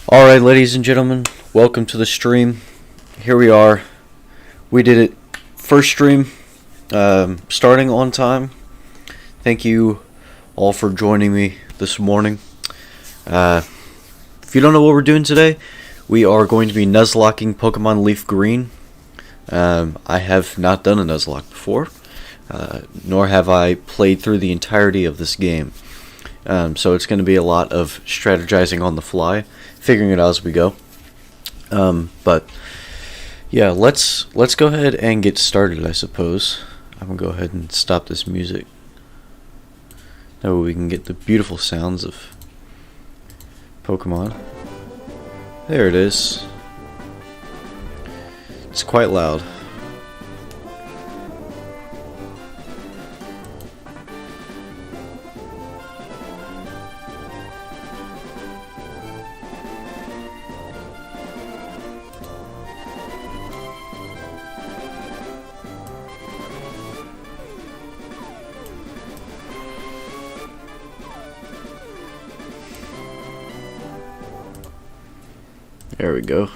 Alright, ladies and gentlemen, welcome to the stream. Here we are. We did it. First stream, starting on time. Thank you all for joining me this morning. If you don't know what we're doing today, we are going to be Nuzlocking Pokemon Leaf Green. I have not done a Nuzlocke before, nor have I played through the entirety of this game. So it's going to be a lot of strategizing on the fly, figuring it out as we go. But yeah, let's go ahead and get started, I suppose. I'm going to go ahead and stop this music. That way we can get the beautiful sounds of Pokemon. There it is. It's quite loud. There we go.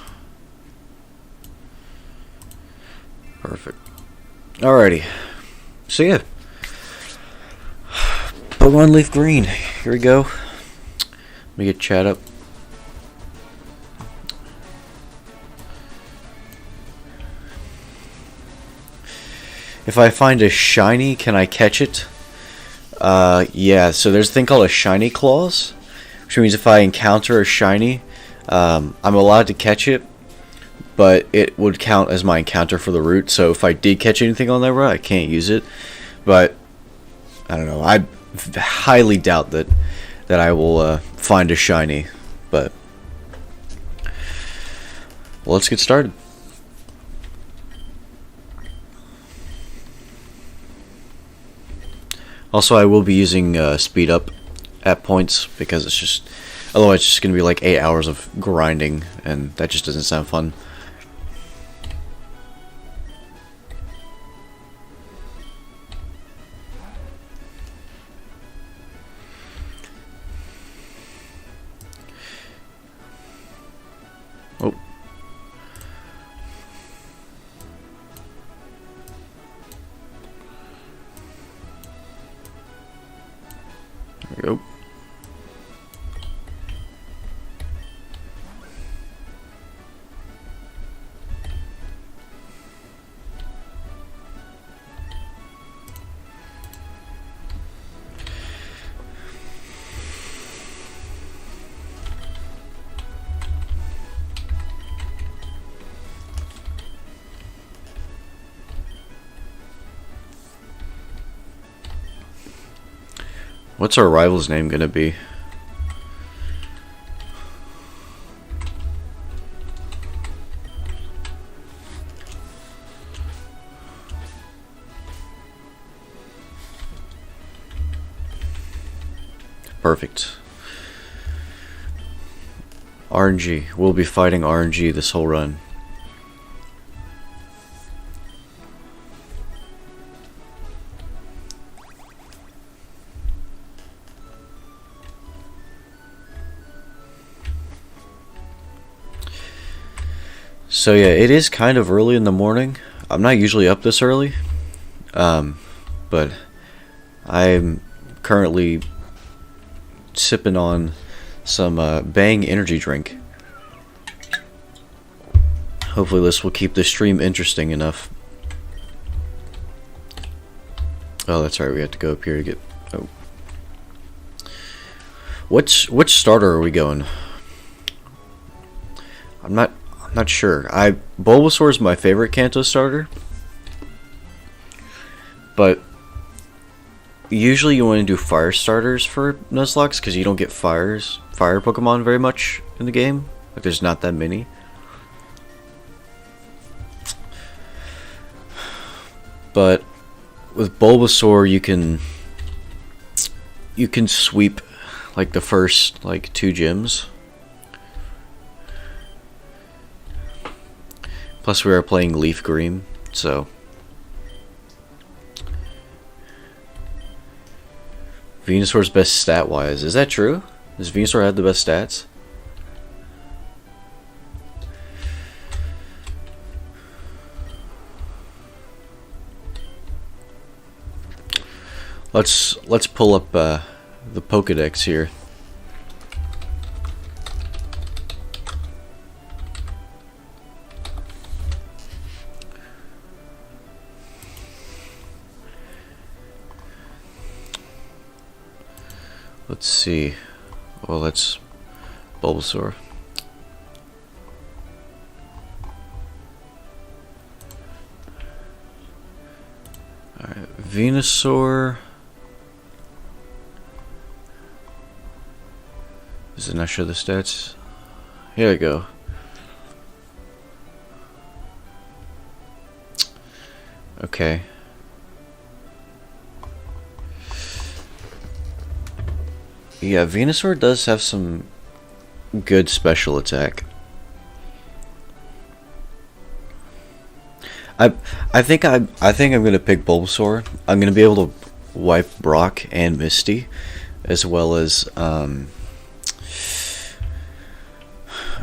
Perfect. Alrighty. So yeah. Pokemon Leaf Green. Here we go. Let me get chat up. If I find a shiny, can I catch it? Yeah, so there's a thing called a shiny clause, which means if I encounter a shiny, I'm allowed to catch it, but it would count as my encounter for the route. So if I did catch anything on that route, I can't use it. But I don't know. I highly doubt that I will find a shiny. But well, let's get started. Also, I will be using speed up at points because it's just. Otherwise, it's just going to be like 8 hours of grinding, and that just doesn't sound fun. Oh. There we go. What's our rival's name gonna be? Perfect. RNG. We'll be fighting RNG this whole run. So yeah, it is kind of early in the morning. I'm not usually up this early, but I'm currently sipping on some Bang energy drink. Hopefully this will keep the stream interesting enough. Oh, that's right, we have to go up here to get... Oh. Which starter are we going? I'm not sure. Bulbasaur is my favorite Kanto starter, but usually you want to do fire starters for Nuzlocke because you don't get fire Pokemon very much in the game. Like, there's not that many. But with Bulbasaur you can sweep like the first like 2 gyms. Plus we are playing Leaf Green, so Venusaur's best stat wise. Is that true? Does Venusaur have the best stats? Let's pull up the Pokédex here. Let's see. Well, that's Bulbasaur. Alright, Venusaur. Does it not show the stats? Here we go. Okay. Yeah, Venusaur does have some good special attack. I think I'm gonna pick Bulbasaur. I'm gonna be able to wipe Brock and Misty, as well as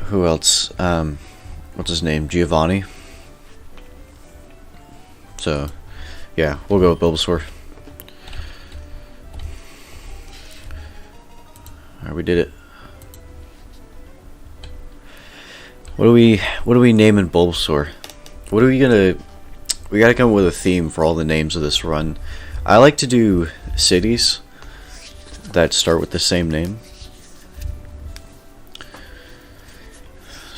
who else? What's his name? Giovanni. So, yeah, we'll go with Bulbasaur. Alright, we did it. What are we naming Bulbasaur? What are we gonna? We gotta come up with a theme for all the names of this run. I like to do cities that start with the same name.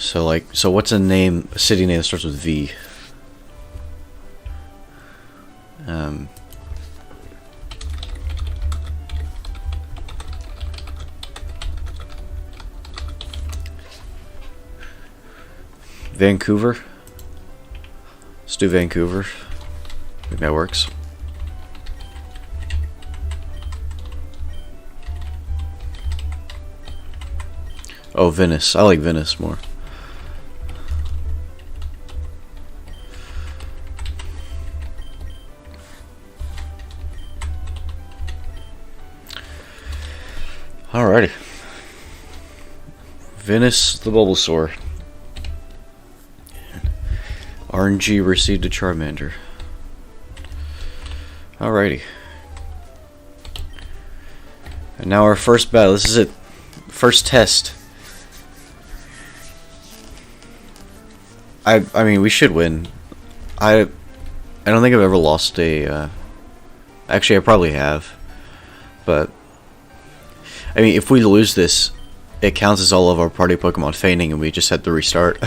So what's a city name that starts with V? Vancouver. Let's do Vancouver. I think that works. Oh, Venice. I like Venice more. Alrighty. Venice the Bulbasaur. RNG received a Charmander. Alrighty. And now our first battle. This is it. First test. I mean, we should win. I don't think I've ever lost a... actually, I probably have. But... I mean, if we lose this, it counts as all of our party Pokemon fainting and we just had to restart.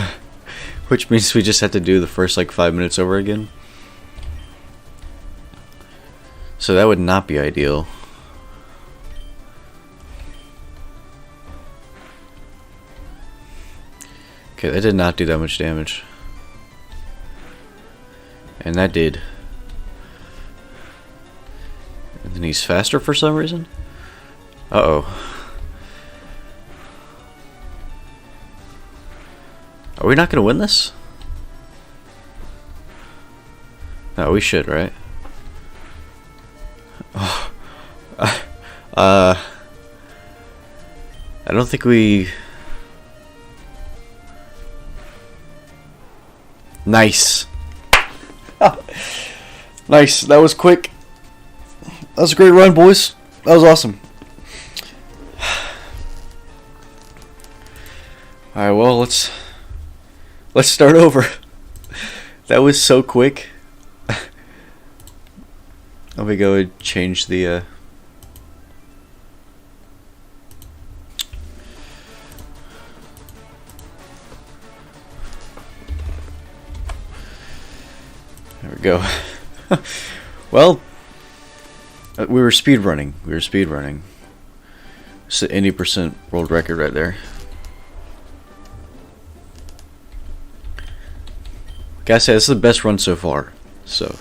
Which means we just have to do the first, like, 5 minutes over again. So that would not be ideal. Okay, that did not do that much damage. And that did. And then he's faster for some reason? Uh-oh. Are we not going to win this? No, we should, right? Oh. I don't think we... Nice. Nice. That was quick. That was a great run, boys. That was awesome. Alright, well, let's start over. That was so quick. Let me go and change the there we go. Well, we were speedrunning. It's an 80% world record right there. Gotta say, this is the best run so far. So,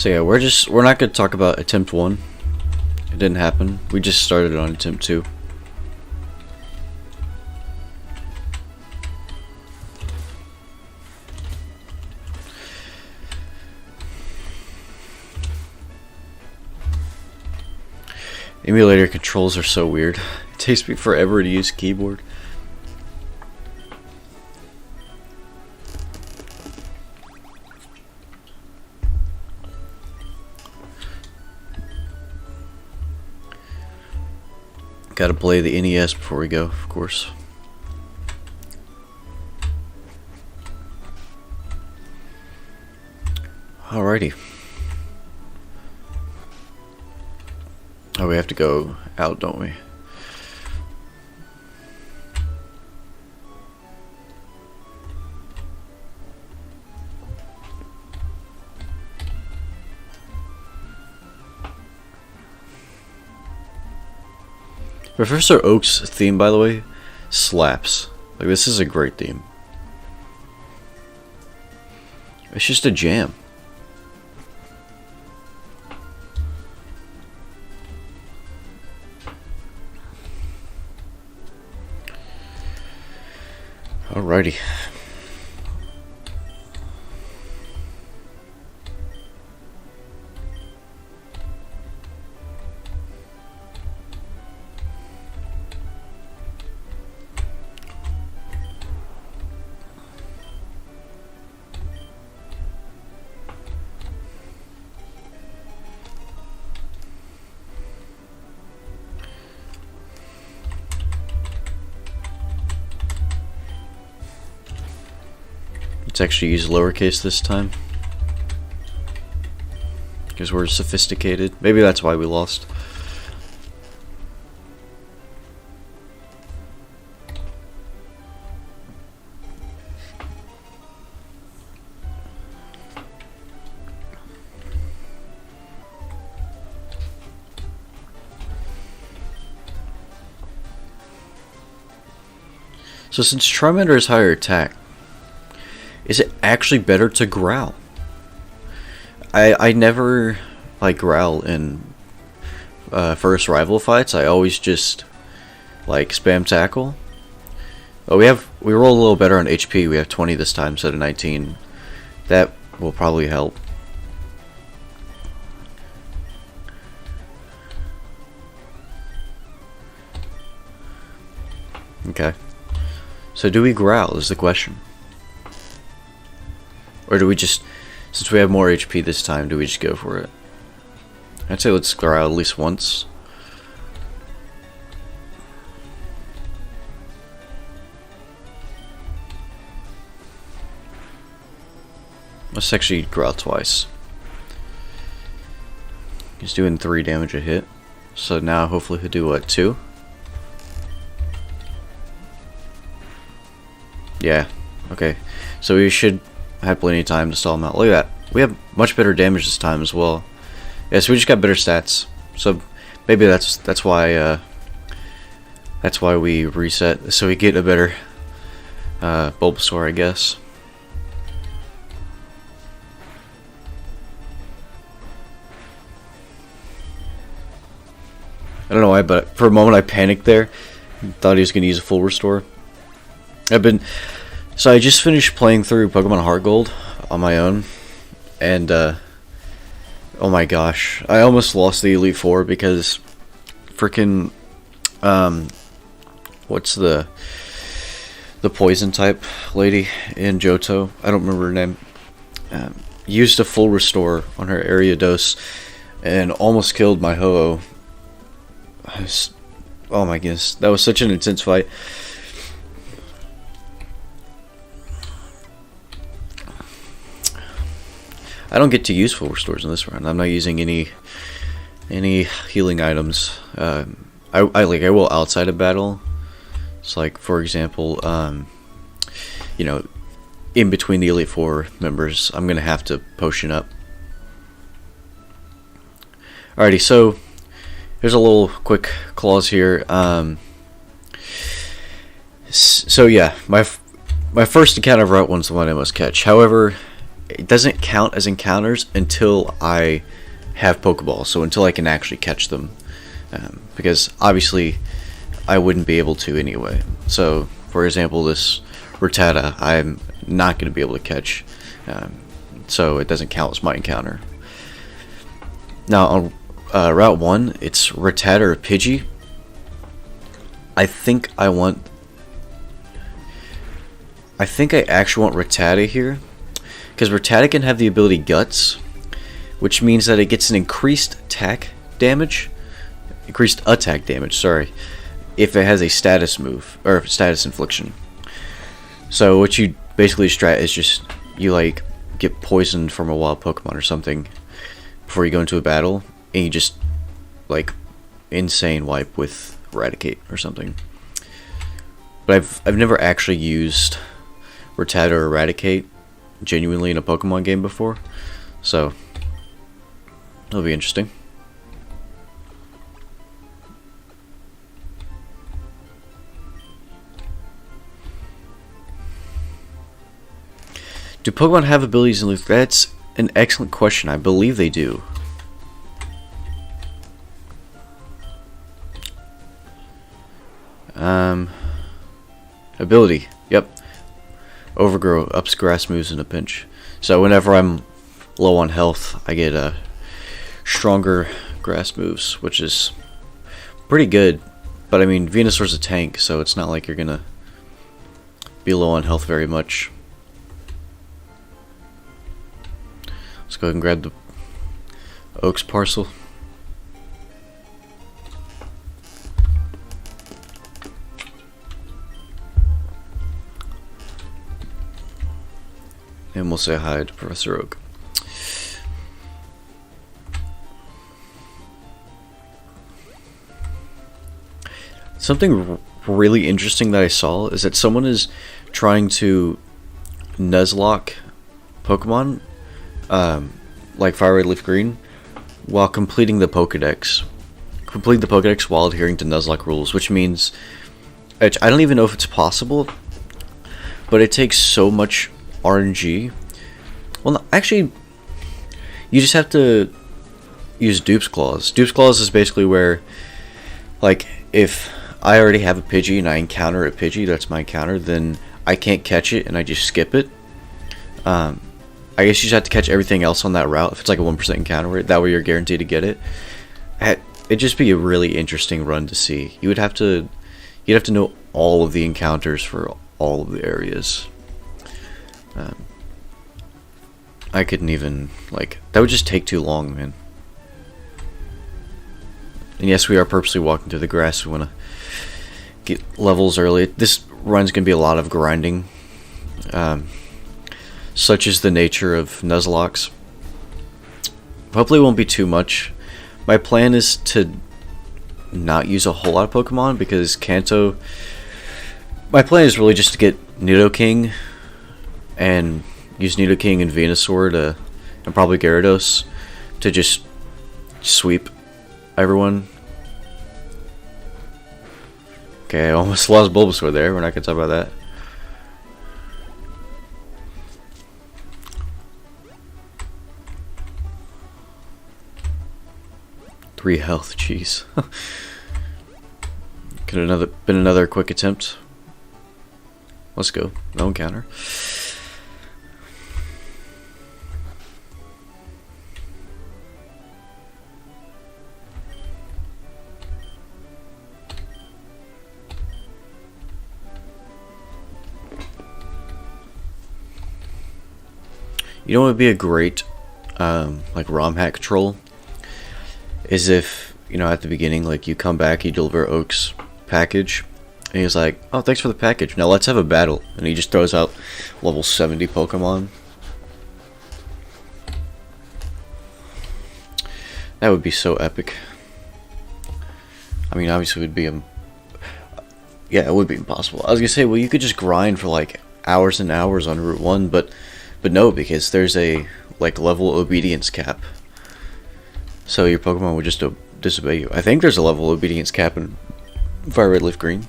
So yeah, we're not gonna talk about attempt 1. It didn't happen. We just started on attempt 2. Emulator controls are so weird. It takes me forever to use keyboard. Gotta play the NES before we go, of course. Alrighty. Oh, we have to go out, don't we? Professor Oak's theme, by the way, slaps. Like, this is a great theme. It's just a jam. Alrighty. Let's actually use lowercase this time, because we're sophisticated. Maybe that's why we lost. So since Charmander has higher attack, is it actually better to growl? I never like growl in first rival fights. I always just like spam tackle. Oh, we roll a little better on HP. We have 20 this time instead of 19. That will probably help. Okay. So do we growl is the question. Or do we just, since we have more HP this time, do we just go for it? I'd say let's growl at least once. Let's actually growl twice. He's doing 3 damage a hit. So now hopefully he'll do what, 2? Yeah, okay. So we should have plenty of time to stall him out. Look at that. We have much better damage this time as well. Yeah, so we just got better stats. So maybe that's why we reset, so we get a better Bulbasaur, I guess. I don't know why, but for a moment I panicked there. Thought he was gonna use a full restore. So I just finished playing through Pokemon Heart Gold on my own, and oh my gosh, I almost lost the Elite Four because freaking what's the poison type lady in Johto? I don't remember her name. Used a full restore on her Ariados and almost killed my Ho-Oh. Oh my goodness, that was such an intense fight. I don't get to use full restores in this round. I'm not using any healing items. I will outside of battle. It's like, for example, you know, in between the Elite Four members, I'm gonna have to potion up. Alrighty, so here's a little quick clause here. So yeah, my first encounter of Route 1 is the one I must catch. However, it doesn't count as encounters until I have Pokeballs, so until I can actually catch them. Because obviously I wouldn't be able to anyway. So, for example, this Rattata, I'm not going to be able to catch, so it doesn't count as my encounter. Now, on Route 1, it's Rattata or Pidgey. I think I actually want Rattata here, because Rattata can have the ability Guts, which means that it gets an increased attack damage, sorry, if it has a status move, or status infliction. So what you basically strat is just, you like, get poisoned from a wild Pokemon or something before you go into a battle, and you just, like, insane wipe with Eradicate or something. But I've never actually used Rattata or Eradicate genuinely in a Pokemon game before, so it'll be interesting. Do Pokemon have abilities in Leaf? That's an excellent question. I believe they do. Ability. Yep. Overgrow ups grass moves in a pinch. So whenever I'm low on health, I get stronger grass moves, which is pretty good. But I mean, Venusaur's a tank, so it's not like you're gonna be low on health very much. Let's go ahead and grab the Oaks parcel. And we'll say hi to Professor Oak. Something really interesting that I saw is that someone is trying to Nuzlocke Pokemon, like Fire Red, Leaf Green, while completing the Pokedex. Complete the Pokedex while adhering to Nuzlocke rules, which means, I don't even know if it's possible, but it takes so much RNG. Well, no, actually, you just have to use Dupe's Claws. Dupe's Claws is basically where, like, if I already have a Pidgey and I encounter a Pidgey, that's my encounter, then I can't catch it and I just skip it. I guess you just have to catch everything else on that route if it's like a 1% encounter rate. That way you're guaranteed to get it. It'd just be a really interesting run to see. You'd have to know all of the encounters for all of the areas. I couldn't even, like, that would just take too long, man. And yes, we are purposely walking through the grass. We want to get levels early. This run's going to be a lot of grinding. Such is the nature of Nuzlockes. Hopefully it won't be too much. My plan is to not use a whole lot of Pokemon because Kanto... My plan is really just to get Nidoking and use Nidoking and Venusaur and probably Gyarados to just sweep everyone. Okay, I almost lost Bulbasaur there. We're not going to talk about that. Three health, jeez. Could have been another quick attempt. Let's go. No encounter. You know what would be a great like ROM hack troll is if, you know, at the beginning, like, you come back, you deliver Oak's package, and he's like, oh, thanks for the package, now let's have a battle, and he just throws out level 70 Pokemon. That would be so epic. I mean, obviously it would be yeah, it would be impossible. I was gonna say, well, you could just grind for like hours and hours on Route 1, but no, because there's a like level obedience cap. So your Pokemon would just disobey you. I think there's a level obedience cap in Fire Red, Leaf Green.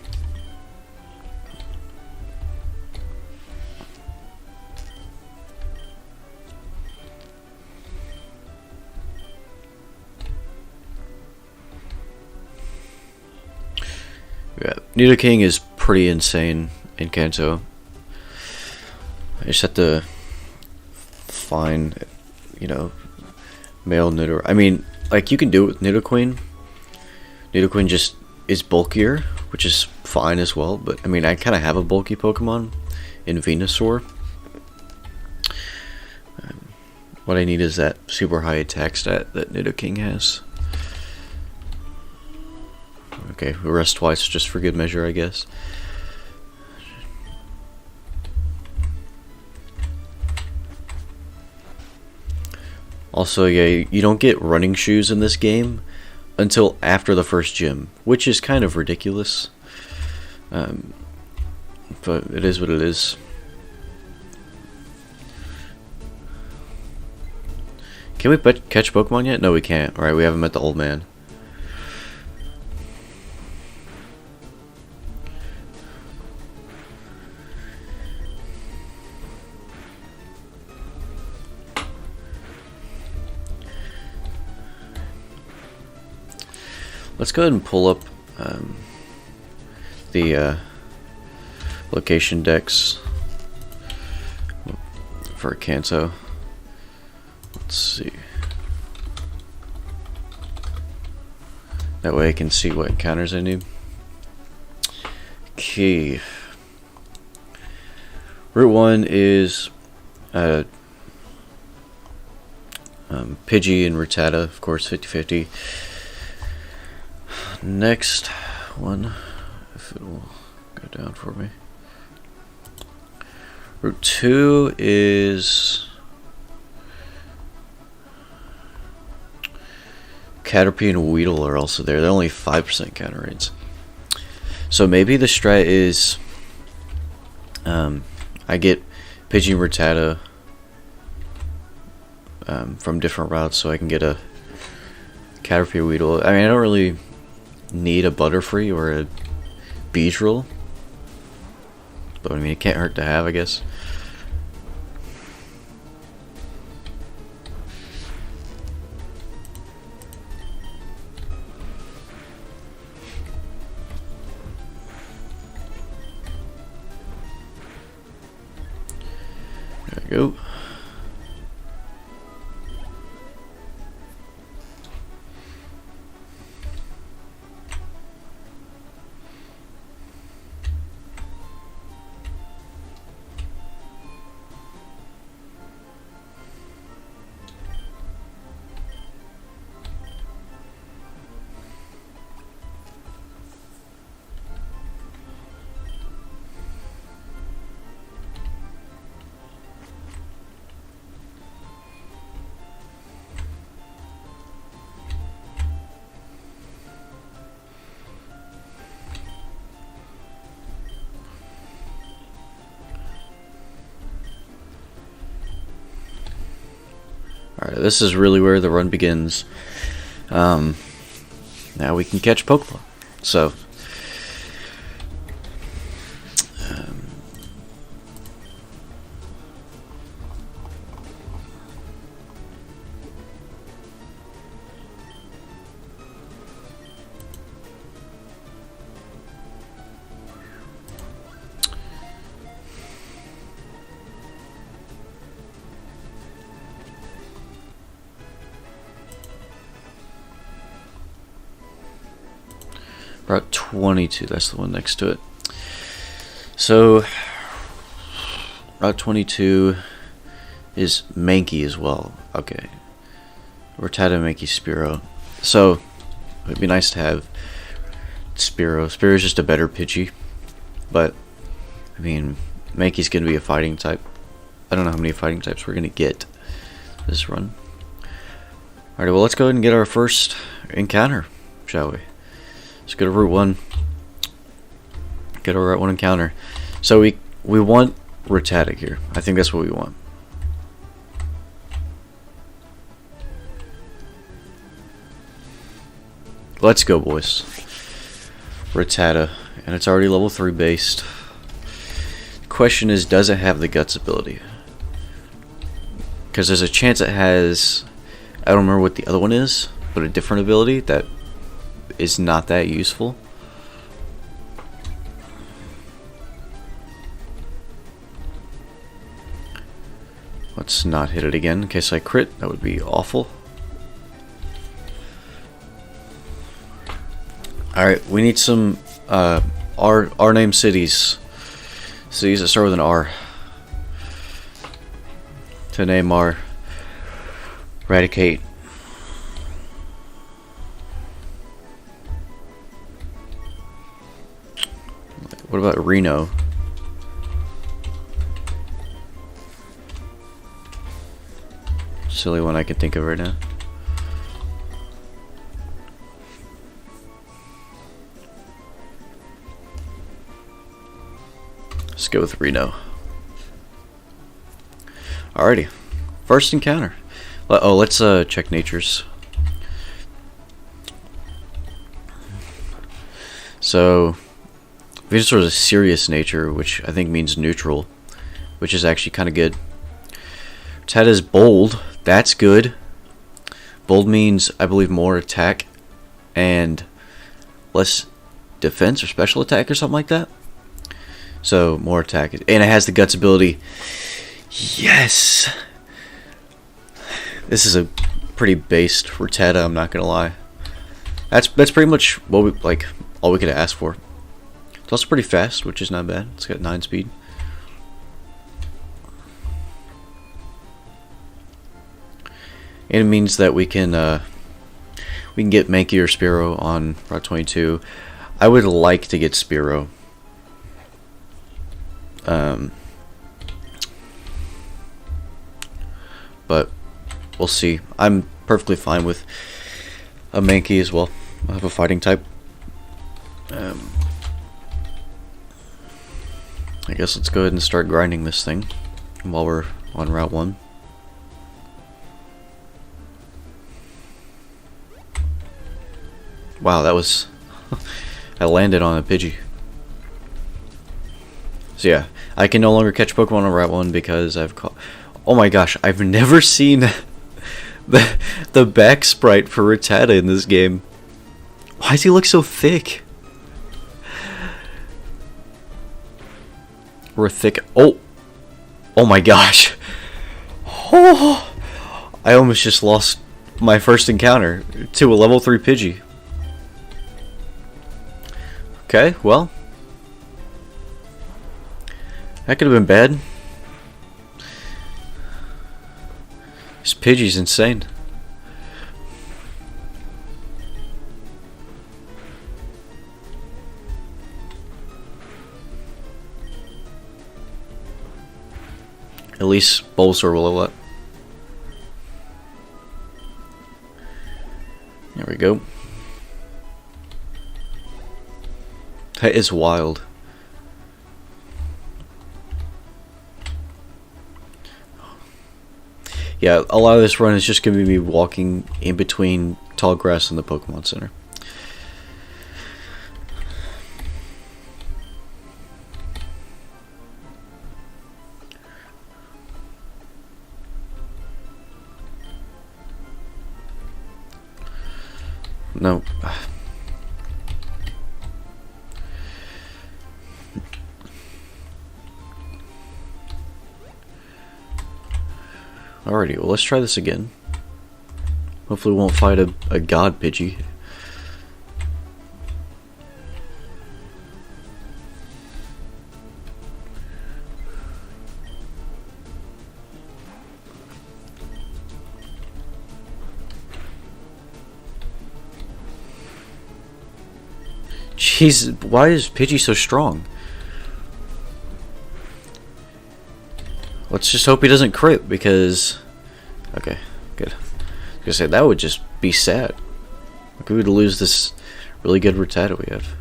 Yeah, Nidoking is pretty insane in Kanto. I just have to find, you know, male Nidoking. I mean, like, you can do it with Nidoqueen. Nidoqueen just is bulkier, which is fine as well, but I mean, I kind of have a bulky Pokemon in Venusaur. What I need is that super high attack stat that Nidoking has. Okay, we rest twice just for good measure, I guess. Also, yeah, you don't get running shoes in this game until after the first gym, which is kind of ridiculous. But it is what it is. Can we catch Pokemon yet? No, we can't. Alright, we haven't met the old man. Let's go ahead and pull up the location decks for Kanto. Let's see. That way I can see what encounters I need. Okay. Route 1 is Pidgey and Rattata, of course, 50-50. Next one, if it will go down for me. Route 2 is Caterpie and Weedle are also there. They're only 5% counter rates. So maybe the strat is I get Pidgey and Rattata from different routes, so I can get a Caterpie or Weedle. I mean, I don't really need a Butterfree or a Beedrill, but I mean, it can't hurt to have, I guess. There we go. Alright, this is really where the run begins. Now we can catch Pokemon. So, Route 22, that's the one next to it. So, Route 22 is Mankey as well. Okay. Rattata, Mankey, Spearow. So, it would be nice to have Spearow. Spearow is just a better Pidgey. But, I mean, Mankey's going to be a fighting type. I don't know how many fighting types we're going to get this run. Alright, well, let's go ahead and get our first encounter, shall we? Let's go to Route 1. Get our Route 1 encounter. So we want Rattata here. I think that's what we want. Let's go, boys. Rattata. And it's already level 3 based. The question is, does it have the Guts ability? Because there's a chance it has... I don't remember what the other one is, but a different ability that is not that useful. Let's not hit it again in case I crit. That would be awful. Alright, we need some R name cities. Cities that start with an R. To name our Eradicate. What about Reno? Silly one I can think of right now. Let's go with Reno. Alrighty. First encounter. Oh, let's check natures. So Venusaur is a serious nature, which I think means neutral, which is actually kind of good. Rattata is bold. That's good. Bold means, I believe, more attack and less defense or special attack or something like that. So, more attack. And it has the guts ability. Yes! This is a pretty based Rattata, I'm not gonna lie. That's pretty much what we, like, all we could ask for. It's also pretty fast, which is not bad. It's got 9 speed. And it means that we can get Mankey or Spearow on Route 22. I would like to get Spearow. But we'll see. I'm perfectly fine with a Mankey as well. I have a fighting type. I guess let's go ahead and start grinding this thing while we're on Route 1. Wow, that was... I landed on a Pidgey. So yeah, I can no longer catch Pokemon on Route 1 because I've caught... Oh my gosh, I've never seen the back sprite for Rattata in this game. Why does he look so thick? We're thick... Oh! Oh my gosh! Oh! I almost just lost my first encounter to a level 3 Pidgey. Okay, well, that could have been bad. This Pidgey's insane. At least Bulbasaur will level up. There we go. That is wild. Yeah, a lot of this run is just going to be me walking in between tall grass and the Pokemon Center. No. Alrighty, well, let's try this again. Hopefully we won't fight a god Pidgey. Jeez, why is Pidgey so strong? Let's just hope he doesn't crit, because... Okay, good. I was gonna say, that would just be sad. Like, we would lose this really good Rattata we have.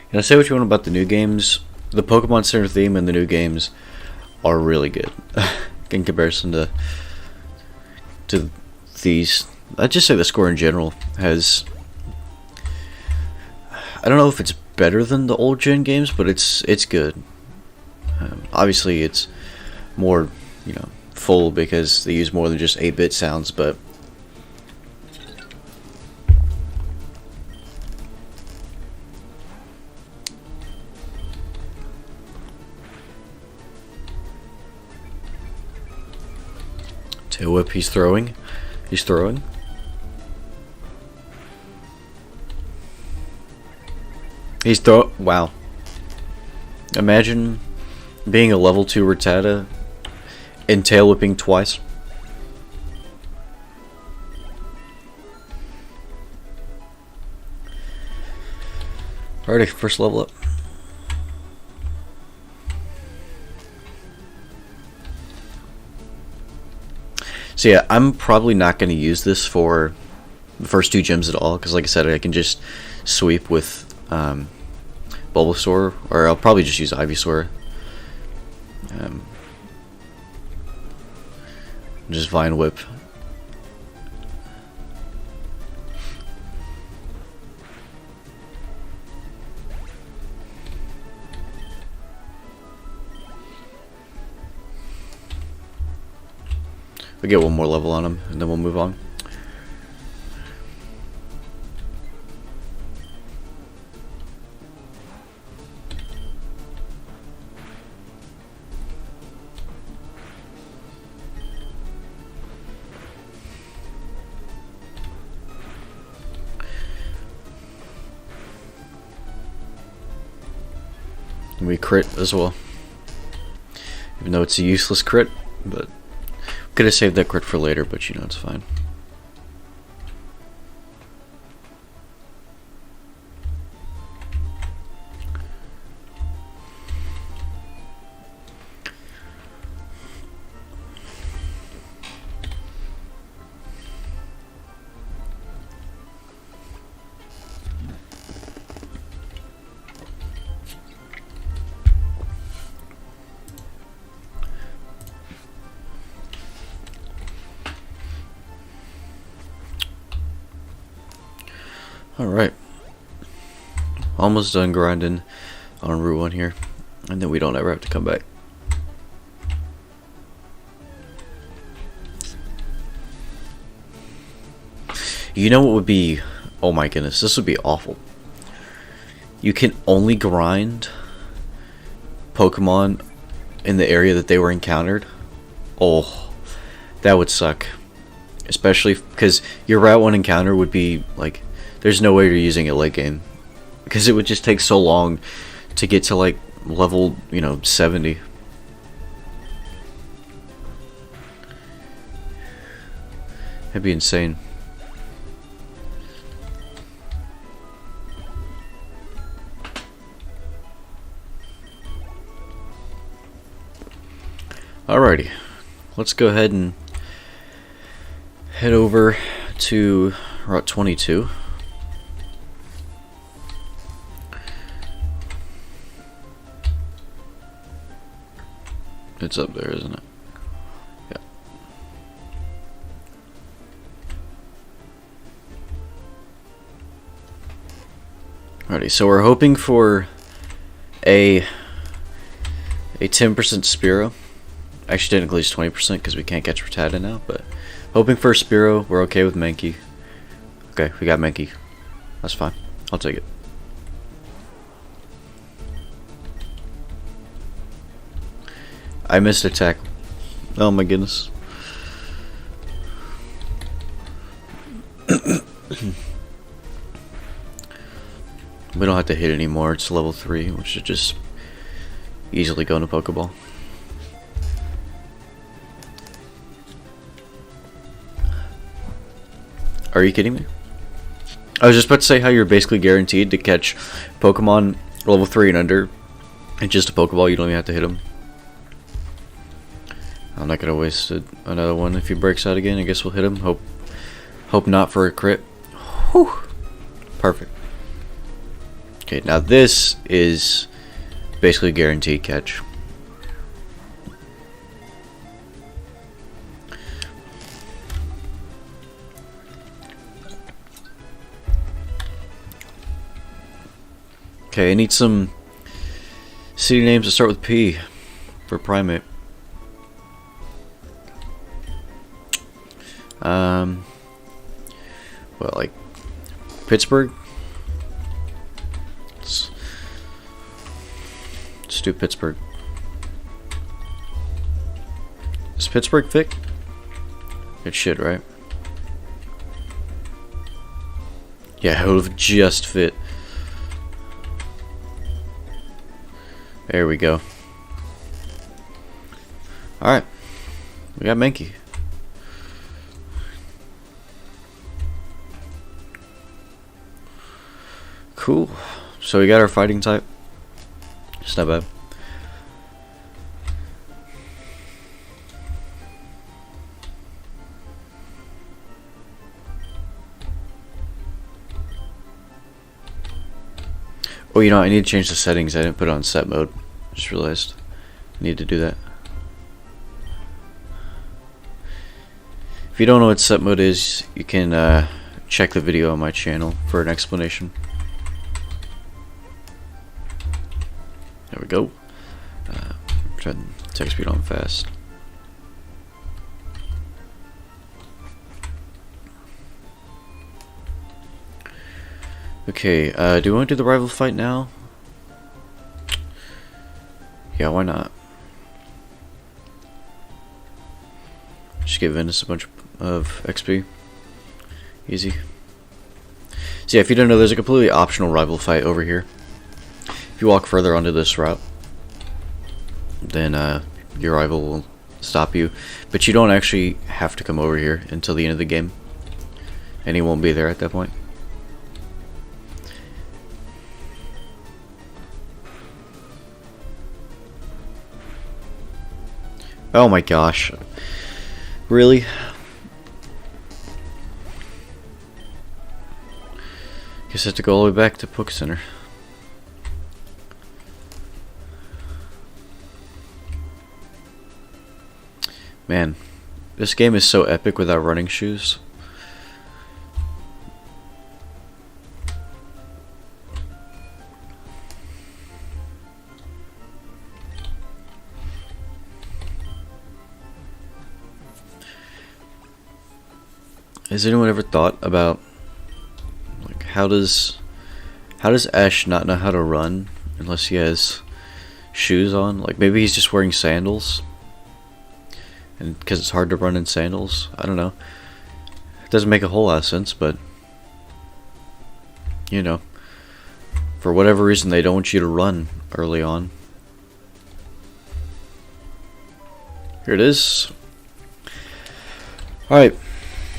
Can I say what you want about the new games? The Pokemon Center theme and the new games are really good in comparison to these. I'd just say the score in general has... I don't know if it's better than the old gen games, but it's good. Obviously, it's more, full because they use more than just 8-bit sounds, but tail whip, he's throwing. Wow. Imagine being a level 2 Rattata and tail whipping twice. Alrighty, first level up. So yeah, I'm probably not going to use this for the first 2 gems at all, because like I said, I can just sweep with Bulbasaur, or I'll probably just use Ivysaur. Just Vine Whip. We'll get one more level on him, and then we'll move on. And we crit as well. Even though it's a useless crit, but could have saved that crit for later, but it's fine. Alright. Almost done grinding on Route 1 here. And then we don't ever have to come back. You know what would be... Oh my goodness, this would be awful. You can only grind Pokemon in the area that they were encountered. Oh, that would suck. Especially because your Route 1 encounter would be like... There's no way you're using it late game, because it would just take so long to get to like level 70. That'd be insane. Alrighty, let's go ahead and head over to Route 22. It's up there, isn't it? Yeah. Alrighty, so we're hoping for a 10% Spearow. Actually, technically it's 20% because we can't catch Rattata now, but hoping for a Spearow. We're okay with Mankey. Okay, we got Mankey. That's fine. I'll take it. I missed a tackle. Oh my goodness. We don't have to hit anymore. It's level 3, which should just easily go into Pokeball. Are you kidding me? I was just about to say how you're basically guaranteed to catch Pokemon level 3 and under. And just a Pokeball, you don't even have to hit them. I'm not gonna waste another one. If he breaks out again, I guess we'll hit him. Hope not for a crit. Whew. Perfect. Okay, now this is basically a guaranteed catch. Okay, I need some city names to start with P for Primate. Well, like Pittsburgh. Let's do Pittsburgh. Is Pittsburgh thick? It should, right? Yeah, it would have just fit. There we go. Alright. We got Menke. Cool. So we got our fighting type. It's not bad. Oh, you know, I need to change the settings. I didn't put it on set mode. Just realized I need to do that. If you don't know what set mode is, you can check the video on my channel for an explanation. There we go. Try to text speed on fast. Okay, do you want to do the rival fight now? Yeah, why not? Just give Venice a bunch of XP. Easy. So yeah, if you don't know, there's a completely optional rival fight over here. If you walk further onto this route, then your rival will stop you. But you don't actually have to come over here until the end of the game. And he won't be there at that point. Oh my gosh. Really? Guess I have to go all the way back to Poke Center. Man, this game is so epic without running shoes. Has anyone ever thought about, like, how does Ash not know how to run unless he has shoes on? Like, maybe he's just wearing sandals, and because it's hard to run in sandals. I don't know. It doesn't make a whole lot of sense, but you know, for whatever reason, they don't want you to run early on. Here it is. All right.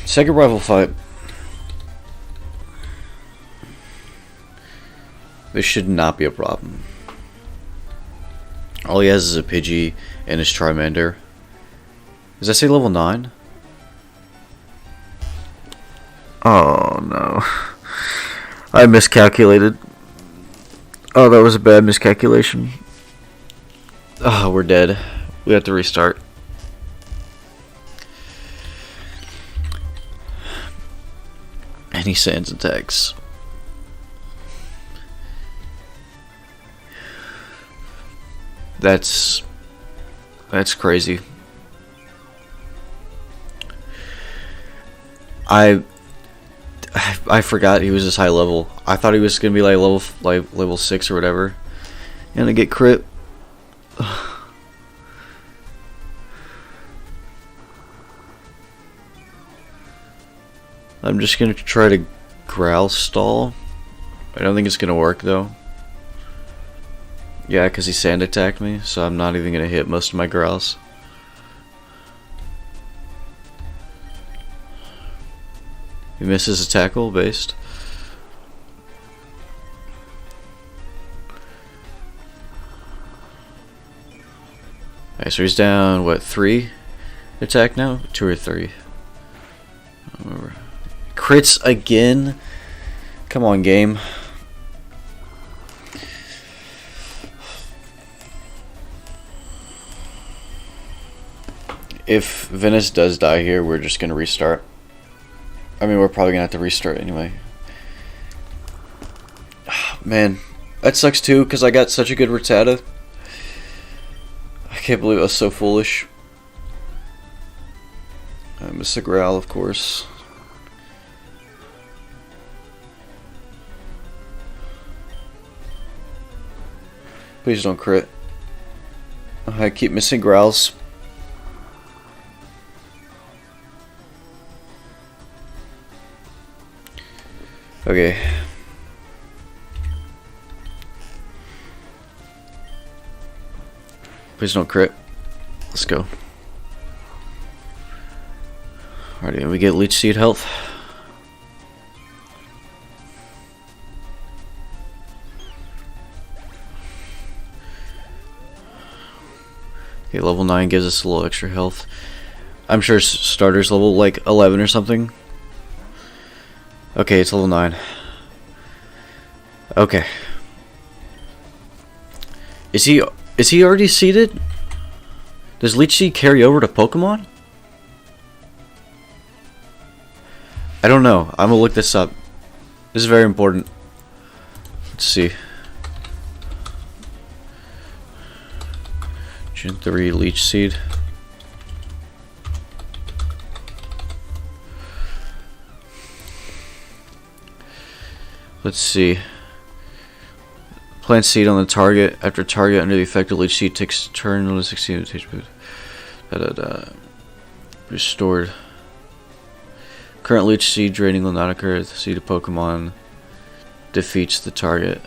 Second rival fight. This should not be a problem. All he has is a Pidgey and his Charmander. Does that say level 9? Oh no. I miscalculated. Oh, that was a bad miscalculation. Oh, we're dead. We have to restart. And he sends attacks. That's crazy. I forgot he was this high level. I thought he was gonna be like level 6 or whatever. And I get crit. I'm just gonna try to growl stall. I don't think it's gonna work though. Yeah, because he sand attacked me, so I'm not even gonna hit most of my growls. He misses a tackle based. Alright, so he's down, what, 3 attack now? 2 or 3? I don't remember. Crits again? Come on, game. If Venice does die here, we're just gonna restart. I mean, we're probably gonna have to restart anyway. Man, that sucks too, because I got such a good Rattata. I can't believe I was so foolish. Mr. Growl, of course. Please don't crit. I keep missing growls. Okay. Please don't crit. Let's go. Alrighty, we get Leech Seed health. Okay, level 9 gives us a little extra health. I'm sure starter's level like 11 or something. Okay, it's level 9. Okay. Is he already seeded? Does Leech Seed carry over to Pokemon? I don't know. I'm gonna look this up. This is very important. Let's see. Gen 3 Leech Seed. Let's see. Plant seed on the target. After target under the effect of Leech Seed takes a turn on the 16 HP. Restored. Current Leech Seed draining will not occur if the seed of Pokemon defeats the target.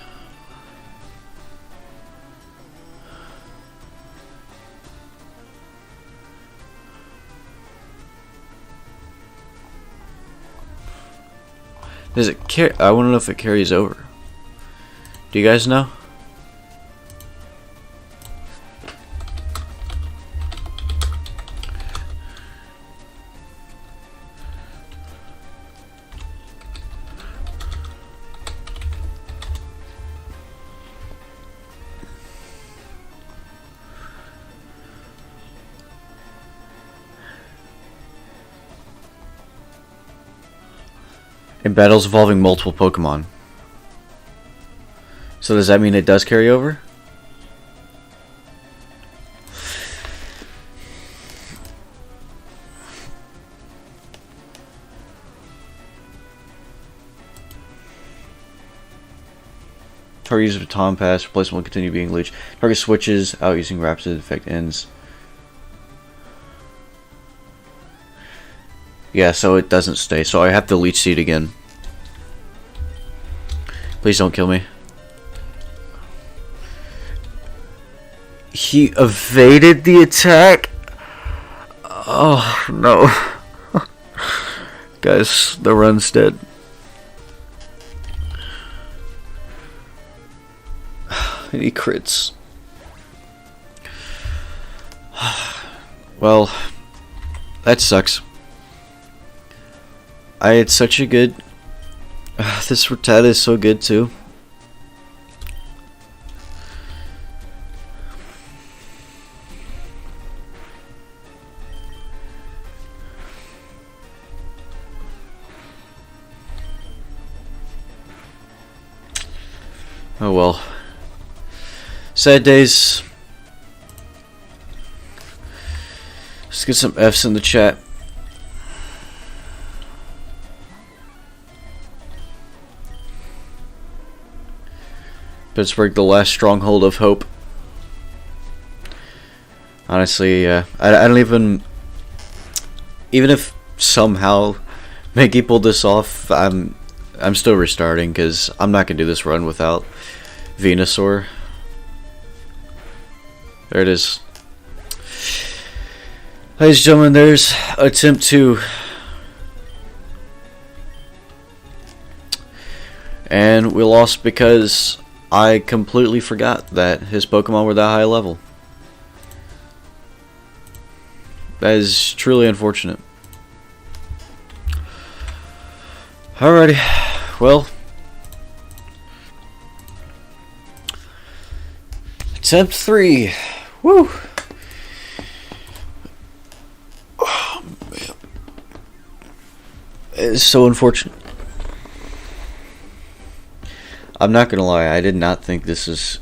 Does it carry? I want to know if it carries over. Do you guys know? In battles involving multiple Pokemon. So does that mean it does carry over? Target uses Baton Pass, replacement will continue being Leech. Target switches out using Rapid effect ends. Yeah, so it doesn't stay. So I have to Leech Seed again. Please don't kill me. He evaded the attack? Oh, no. Guys, the run's dead. He crits. Well, that sucks. I had such a good... this Rattata is so good too. Oh well. Sad days. Let's get some F's in the chat. Pittsburgh, the last stronghold of hope. Honestly, I don't even if somehow Mickey pulled this off, I'm still restarting because I'm not gonna do this run without Venusaur. There it is. Ladies and gentlemen, there's attempt 2. And we lost because I completely forgot that his Pokemon were that high level. That is truly unfortunate. Alrighty, well. Attempt 3. Woo! Oh, man. It's so unfortunate. I'm not gonna lie, I did not think this is...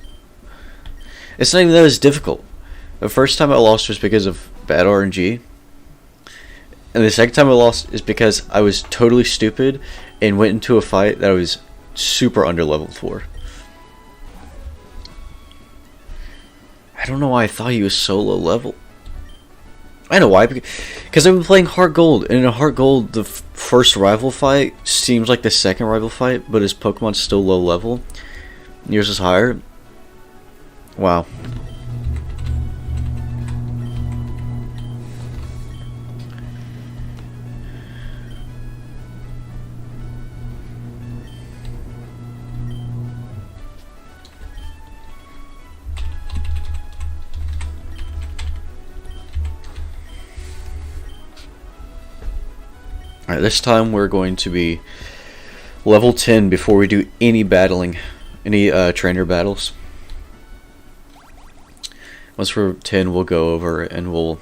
It's not even that it's difficult. The first time I lost was because of bad RNG. And And the second time I lost is because I was totally stupid and went into a fight that I was super underleveled for. I don't know why I thought he was so low level. I know why, because I've been playing Heart Gold, and in Heart Gold, the first rival fight seems like the second rival fight, but his Pokemon's still low level. Yours is higher. Wow. Alright, this time we're going to be level 10 before we do any battling, any trainer battles. Once we're 10, we'll go over and we'll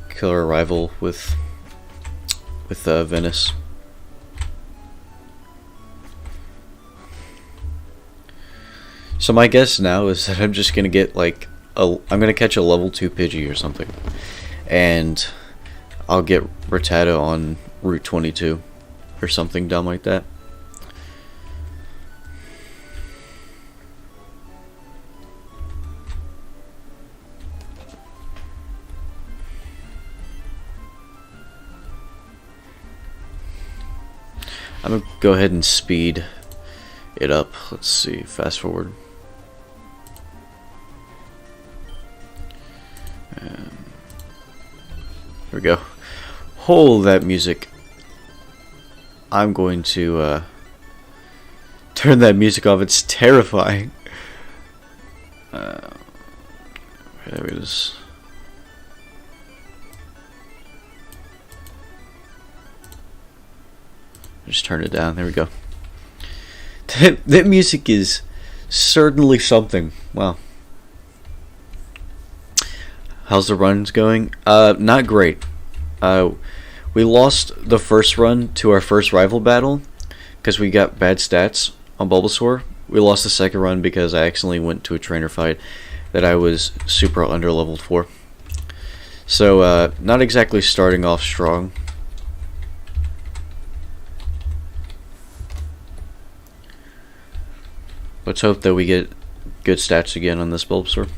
kill our rival with Venice. So my guess now is that I'm just gonna get like I'm gonna catch a level 2 Pidgey or something, and I'll get Rattata on Route 22 or something dumb like that. I'm gonna go ahead and speed it up. Let's see, fast forward. There we go. Hold that music. I'm going to turn that music off. It's terrifying. There it is. Just turn it down. There we go. That music is certainly something. Wow. How's the runs going? Not great. We lost the first run to our first rival battle because we got bad stats on Bulbasaur. We lost the second run because I accidentally went to a trainer fight that I was super underleveled for. So, not exactly starting off strong. Let's hope that we get good stats again on this Bulbasaur.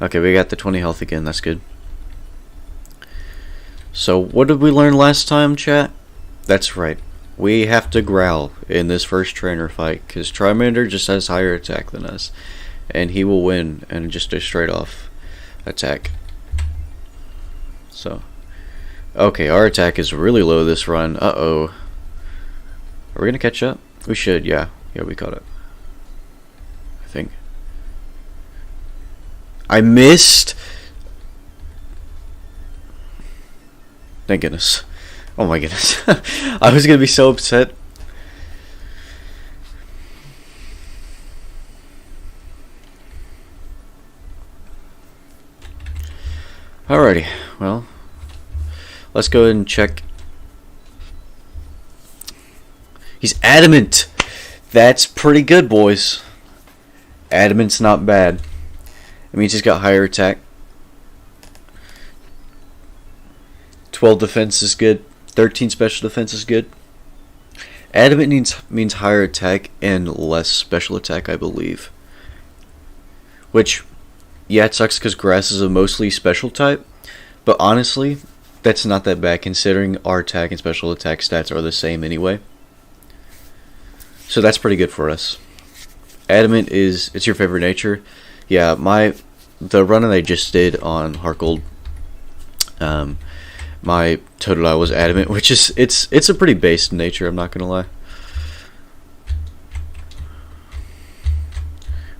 Okay, we got the 20 health again, that's good. So, what did we learn last time, chat? That's right. We have to growl in this first trainer fight, because Charmander just has higher attack than us. And he will win, and just a straight off attack. So, okay, our attack is really low this run. Uh-oh. Are we gonna catch up? We should, yeah. Yeah, we caught up. I think. I missed. Thank goodness. Oh my goodness. I was gonna be so upset. Alrighty, well, let's go ahead and check. He's adamant. That's pretty good, boys. Adamant's not bad. It means he's got higher attack. 12 defense is good. 13 special defense is good. Adamant means higher attack and less special attack, I believe. Which, yeah, it sucks because grass is a mostly special type. But honestly, that's not that bad considering our attack and special attack stats are the same anyway. So that's pretty good for us. Adamant it's your favorite nature. Yeah, the run that I just did on Heart Gold, my Totodile was Adamant, which is it's a pretty based nature, I'm not gonna lie.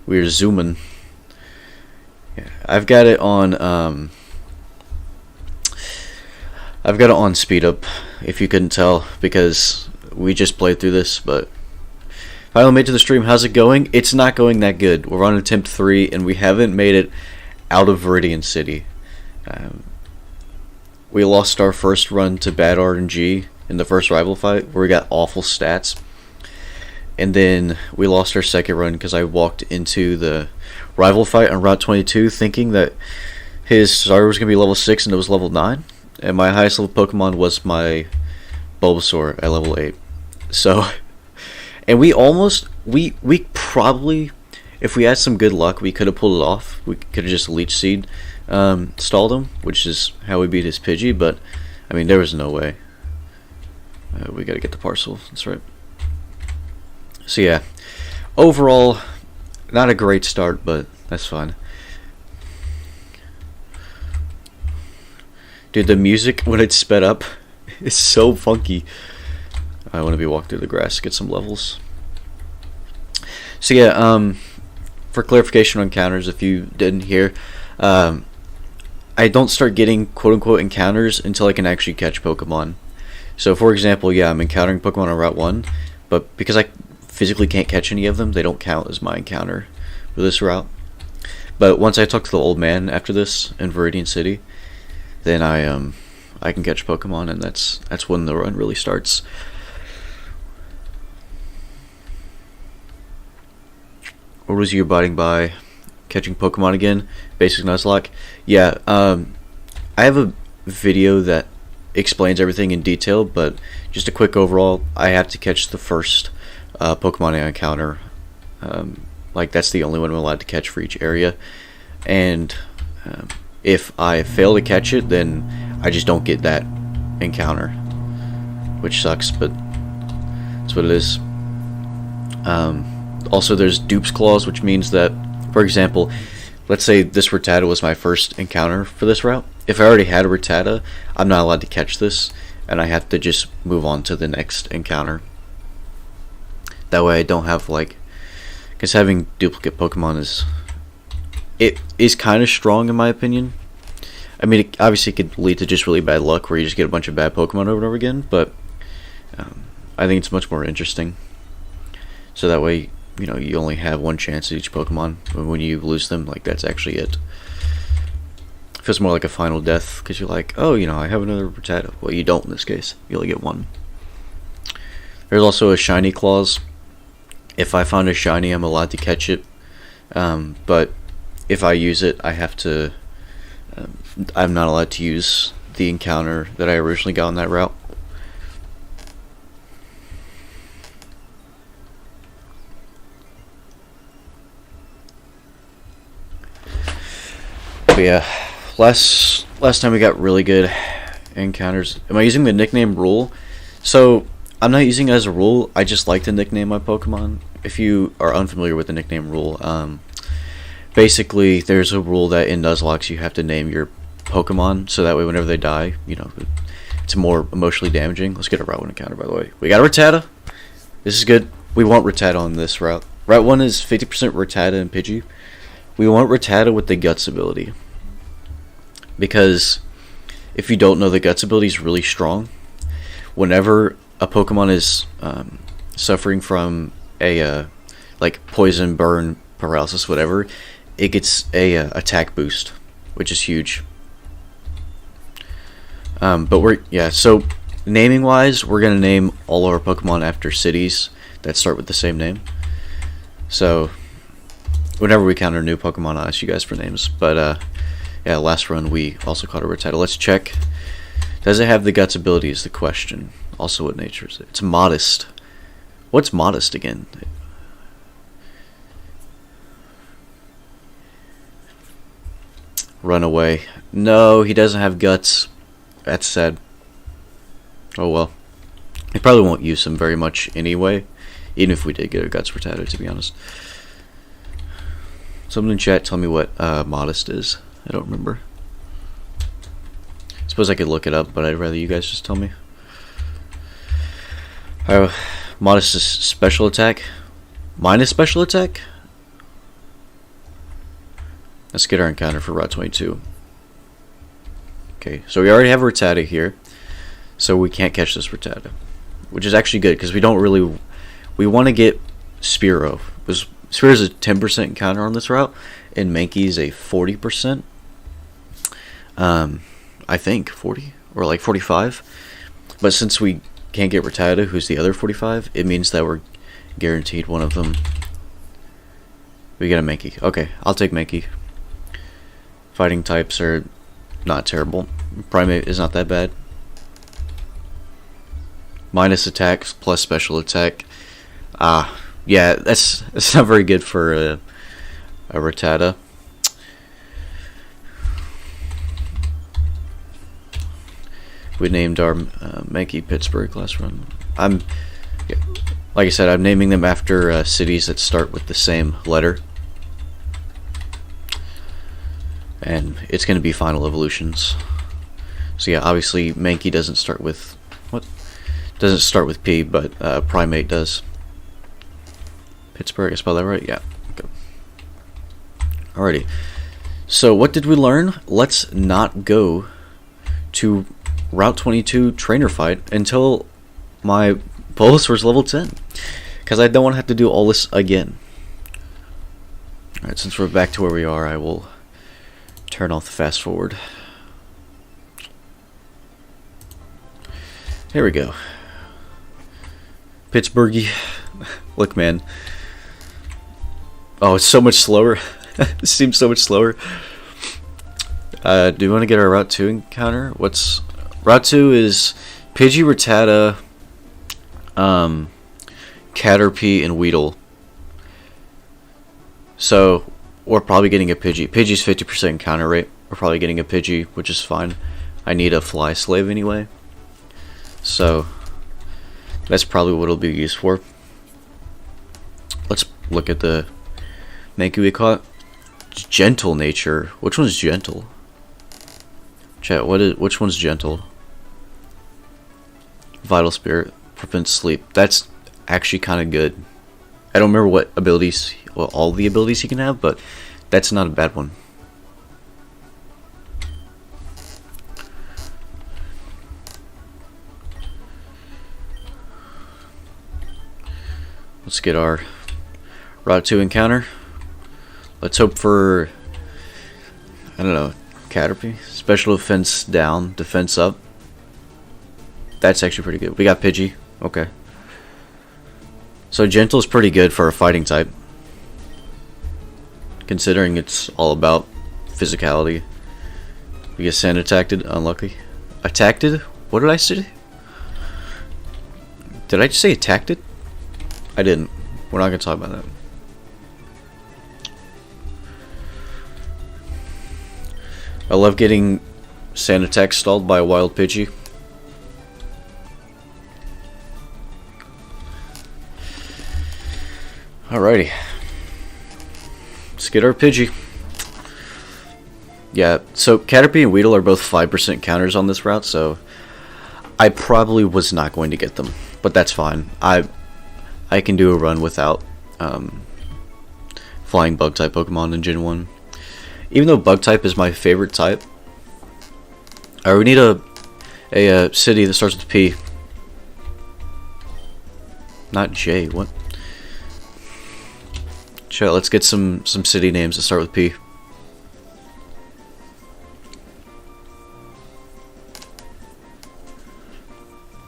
We're zooming. Yeah, I've got it on speed up, if you couldn't tell, because we just played through this, but finally made it to the stream. How's it going? It's not going that good. We're on attempt 3, and we haven't made it out of Viridian City. We lost our first run to Bad RNG in the first rival fight, where we got awful stats. and then we lost our second run because I walked into the rival fight on Route 22 thinking that his starter was going to be level 6 and it was level 9. And my highest level Pokemon was my Bulbasaur at level 8. So, and we probably, if we had some good luck, we could have pulled it off. We could have just Leech Seed stalled him, which is how we beat his Pidgey, but, I mean, there was no way. We gotta get the parcel, that's right. So yeah, overall, not a great start, but that's fine. Dude, the music when it's sped up is so funky. I want to be walking through the grass to get some levels. So yeah, for clarification on encounters, if you didn't hear, I don't start getting quote-unquote encounters until I can actually catch Pokemon. So for example, yeah, I'm encountering Pokemon on Route 1, but because I physically can't catch any of them, they don't count as my encounter for this route. But once I talk to the old man after this in Viridian City, then I can catch Pokemon, and that's when the run really starts. What was you abiding by? Catching Pokemon again? Basic Nuzlocke? Yeah, I have a video that explains everything in detail, but just a quick overall, I have to catch the first Pokemon I encounter. Like, that's the only one I'm allowed to catch for each area, and if I fail to catch it, then I just don't get that encounter, which sucks, but that's what it is. Also, there's Dupe's Clause, which means that, for example, let's say this Rattata was my first encounter for this route. If I already had a Rattata, I'm not allowed to catch this, and I have to just move on to the next encounter. That way I don't have, like, because having duplicate Pokemon is kind of strong in my opinion. I mean, it obviously could lead to just really bad luck where you just get a bunch of bad Pokemon over and over again, but I think it's much more interesting. So that way, you know, you only have one chance at each Pokemon. When you lose them, like, that's actually it. It feels more like a final death, because you're like, oh, you know, I have another Rattata. Well, you don't in this case. You only get one. There's also a shiny clause. If I find a shiny, I'm allowed to catch it. But if I use it, I have to... I'm not allowed to use the encounter that I originally got on that route. But yeah, last time we got really good encounters. Am I using the nickname rule? So I'm not using it as a rule. I just like to nickname my Pokemon. If you are unfamiliar with the nickname rule, basically there's a rule that in Nuzlocke you have to name your Pokemon, so that way whenever they die, you know, it's more emotionally damaging. Let's get a Route 1 encounter, by the way. We got a Rattata. This is good. We want Rattata on this route. Route 1 is 50% Rattata and Pidgey. We want Rattata with the Guts ability, because if you don't know, the Guts ability is really strong. Whenever a Pokemon is suffering from a like poison, burn, paralysis, whatever, it gets a attack boost, which is huge. But so naming wise, we're gonna name all our Pokemon after cities that start with the same name. So whenever we encounter a new Pokemon, I'll ask you guys for names. But yeah, last run we also caught a Rattata. Let's check. Does it have the Guts ability is the question. Also, what nature is it? It's modest. What's modest again? Run away. No, he doesn't have Guts. That's sad. Oh well. He probably won't use him very much anyway, even if we did get a Guts Rattata, to be honest. Someone in chat tell me what modest is. I don't remember. I suppose I could look it up, but I'd rather you guys just tell me. Modest is special attack. Minus special attack? Let's get our encounter for Route 22. Okay, so we already have a Rattata here, so we can't catch this Rattata, which is actually good, because we don't really... We want to get Spearow. Spearow is a 10% encounter on this route, and Mankey is a 40%. I think 40 or like 45. But since we can't get Rattata, who's the other 45, it means that we're guaranteed one of them. We get a Mankey. Okay, I'll take Mankey. Fighting types are not terrible. Primate is not that bad. Minus attacks plus special attack. Yeah, that's not very good for a Rattata. We named our Mankey Pittsburgh last run. Like I said, I'm naming them after cities that start with the same letter. And it's going to be final evolutions. So yeah, obviously Mankey doesn't start with doesn't start with P, but Primate does. Pittsburgh, I spelled that right? Yeah. Okay. Alrighty. So what did we learn? Let's not go to Route 22 trainer fight until my Bulbasaur's level 10, because I don't want to have to do all this again. Alright, since we're back to where we are, I will turn off the fast forward. Here we go. Pittsburghy. Look, man. Oh, it's so much slower. It seems so much slower. Do we want to get our Route 2 encounter? What's Route 2 is Pidgey, Rattata, Caterpie, and Weedle. So we're probably getting a Pidgey. Pidgey's 50% encounter rate. We're probably getting a Pidgey, which is fine. I need a Fly Slave anyway. So that's probably what it'll be used for. Let's look at the Mankey we caught. Gentle nature. Which one's gentle? Chat, which one's gentle? Vital Spirit. Prevents sleep. That's actually kind of good. I don't remember what abilities, well, all the abilities he can have, but that's not a bad one. Let's get our Route 2 encounter. Let's hope for, I don't know, Caterpie. Special defense down, defense up. That's actually pretty good. We got Pidgey. Okay. So Gentle is pretty good for a fighting type, considering it's all about physicality. We get sand attacked. Unlucky. Attacked? What did I say? Did I just say attacked it? I didn't. We're not going to talk about that. I love getting sand attack stalled by a wild Pidgey. Alrighty. Let's get our Pidgey. Yeah, so Caterpie and Weedle are both 5% counters on this route, so I probably was not going to get them, but that's fine. I can do a run without flying bug type Pokemon in Gen 1. Even though bug type is my favorite type, we need a city that starts with P. Not J. What? Chat, let's get some city names that start with P.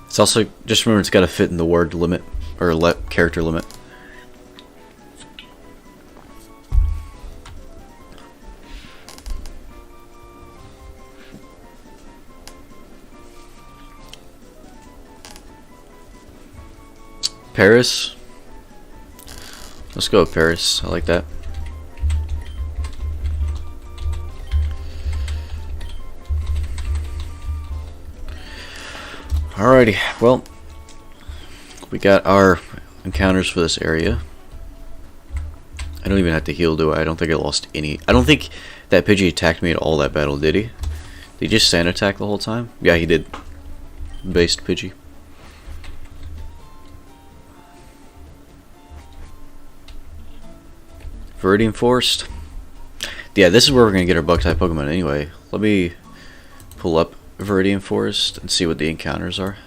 It's also, just remember, it's got to fit in the word limit, or character limit. Paris. Let's go with Paris. I like that. Alrighty, well, we got our encounters for this area. I don't even have to heal, do I? I don't think I lost any. I don't think that Pidgey attacked me at all that battle, did he? Did he just sand attack the whole time? Yeah, he did. Based Pidgey. Viridian Forest. Yeah, this is where we're going to get our bug-type Pokemon anyway. Let me pull up Viridian Forest and see what the encounters are.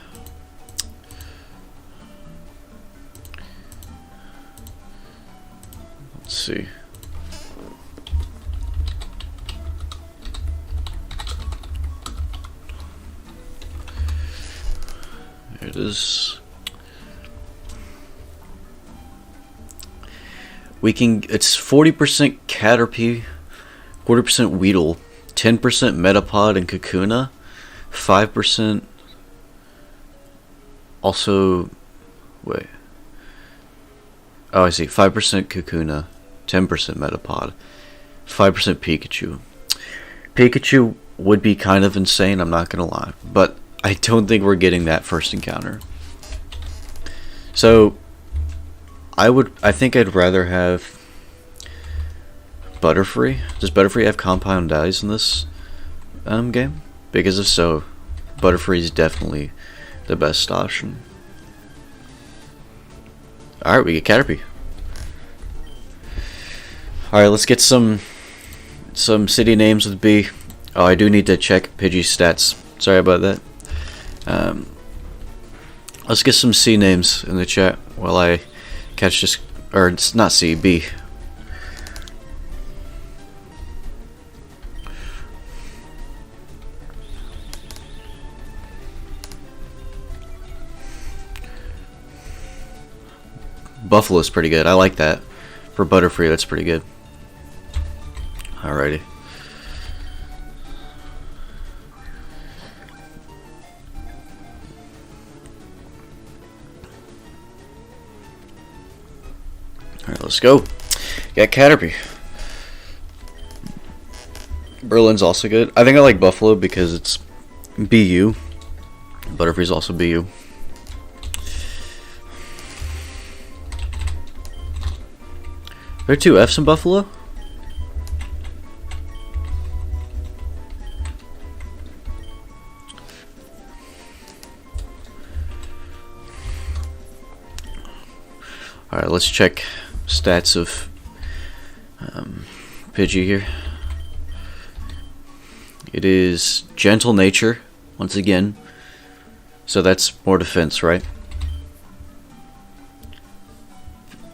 Let's see. There it is. It's 40% Caterpie, 40% Weedle, 10% Metapod and Kakuna, 5% also, wait. Oh, I see. 5% Kakuna, 10% Metapod, 5% Pikachu. Pikachu would be kind of insane, I'm not gonna lie, but I don't think we're getting that first encounter. So I think I'd rather have Butterfree. Does Butterfree have compound dyes in this game? Because if so, Butterfree is definitely the best option. Alright, we get Caterpie. Alright, let's get some city names with B. Oh, I do need to check Pidgey's stats. Sorry about that. Let's get some C names in the chat while I catch this, or it's not C, B. Buffalo's pretty good. I like that. For Butterfree, that's pretty good. Alrighty. Alright, let's go. Got Caterpie. Berlin's also good. I think I like Buffalo because it's BU. Butterfree's also BU. Are there 2 F's in Buffalo? Alright, let's check stats of Pidgey here. It is gentle nature, once again. So that's more defense, right?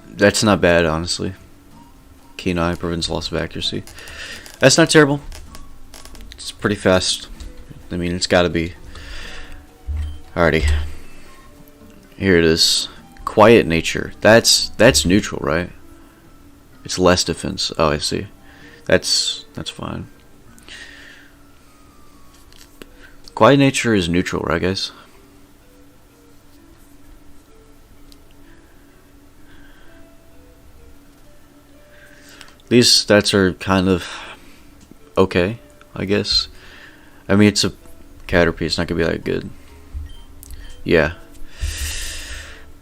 That's not bad, honestly. Keen Eye prevents loss of accuracy. That's not terrible. It's pretty fast. I mean, it's gotta be. Alrighty. Here it is. Quiet nature. That's neutral, right? It's less defense. Oh, I see. That's fine. Quiet nature is neutral, right, guys? These stats are kind of okay, I guess. I mean, it's a Caterpie. It's not gonna be that good. Yeah.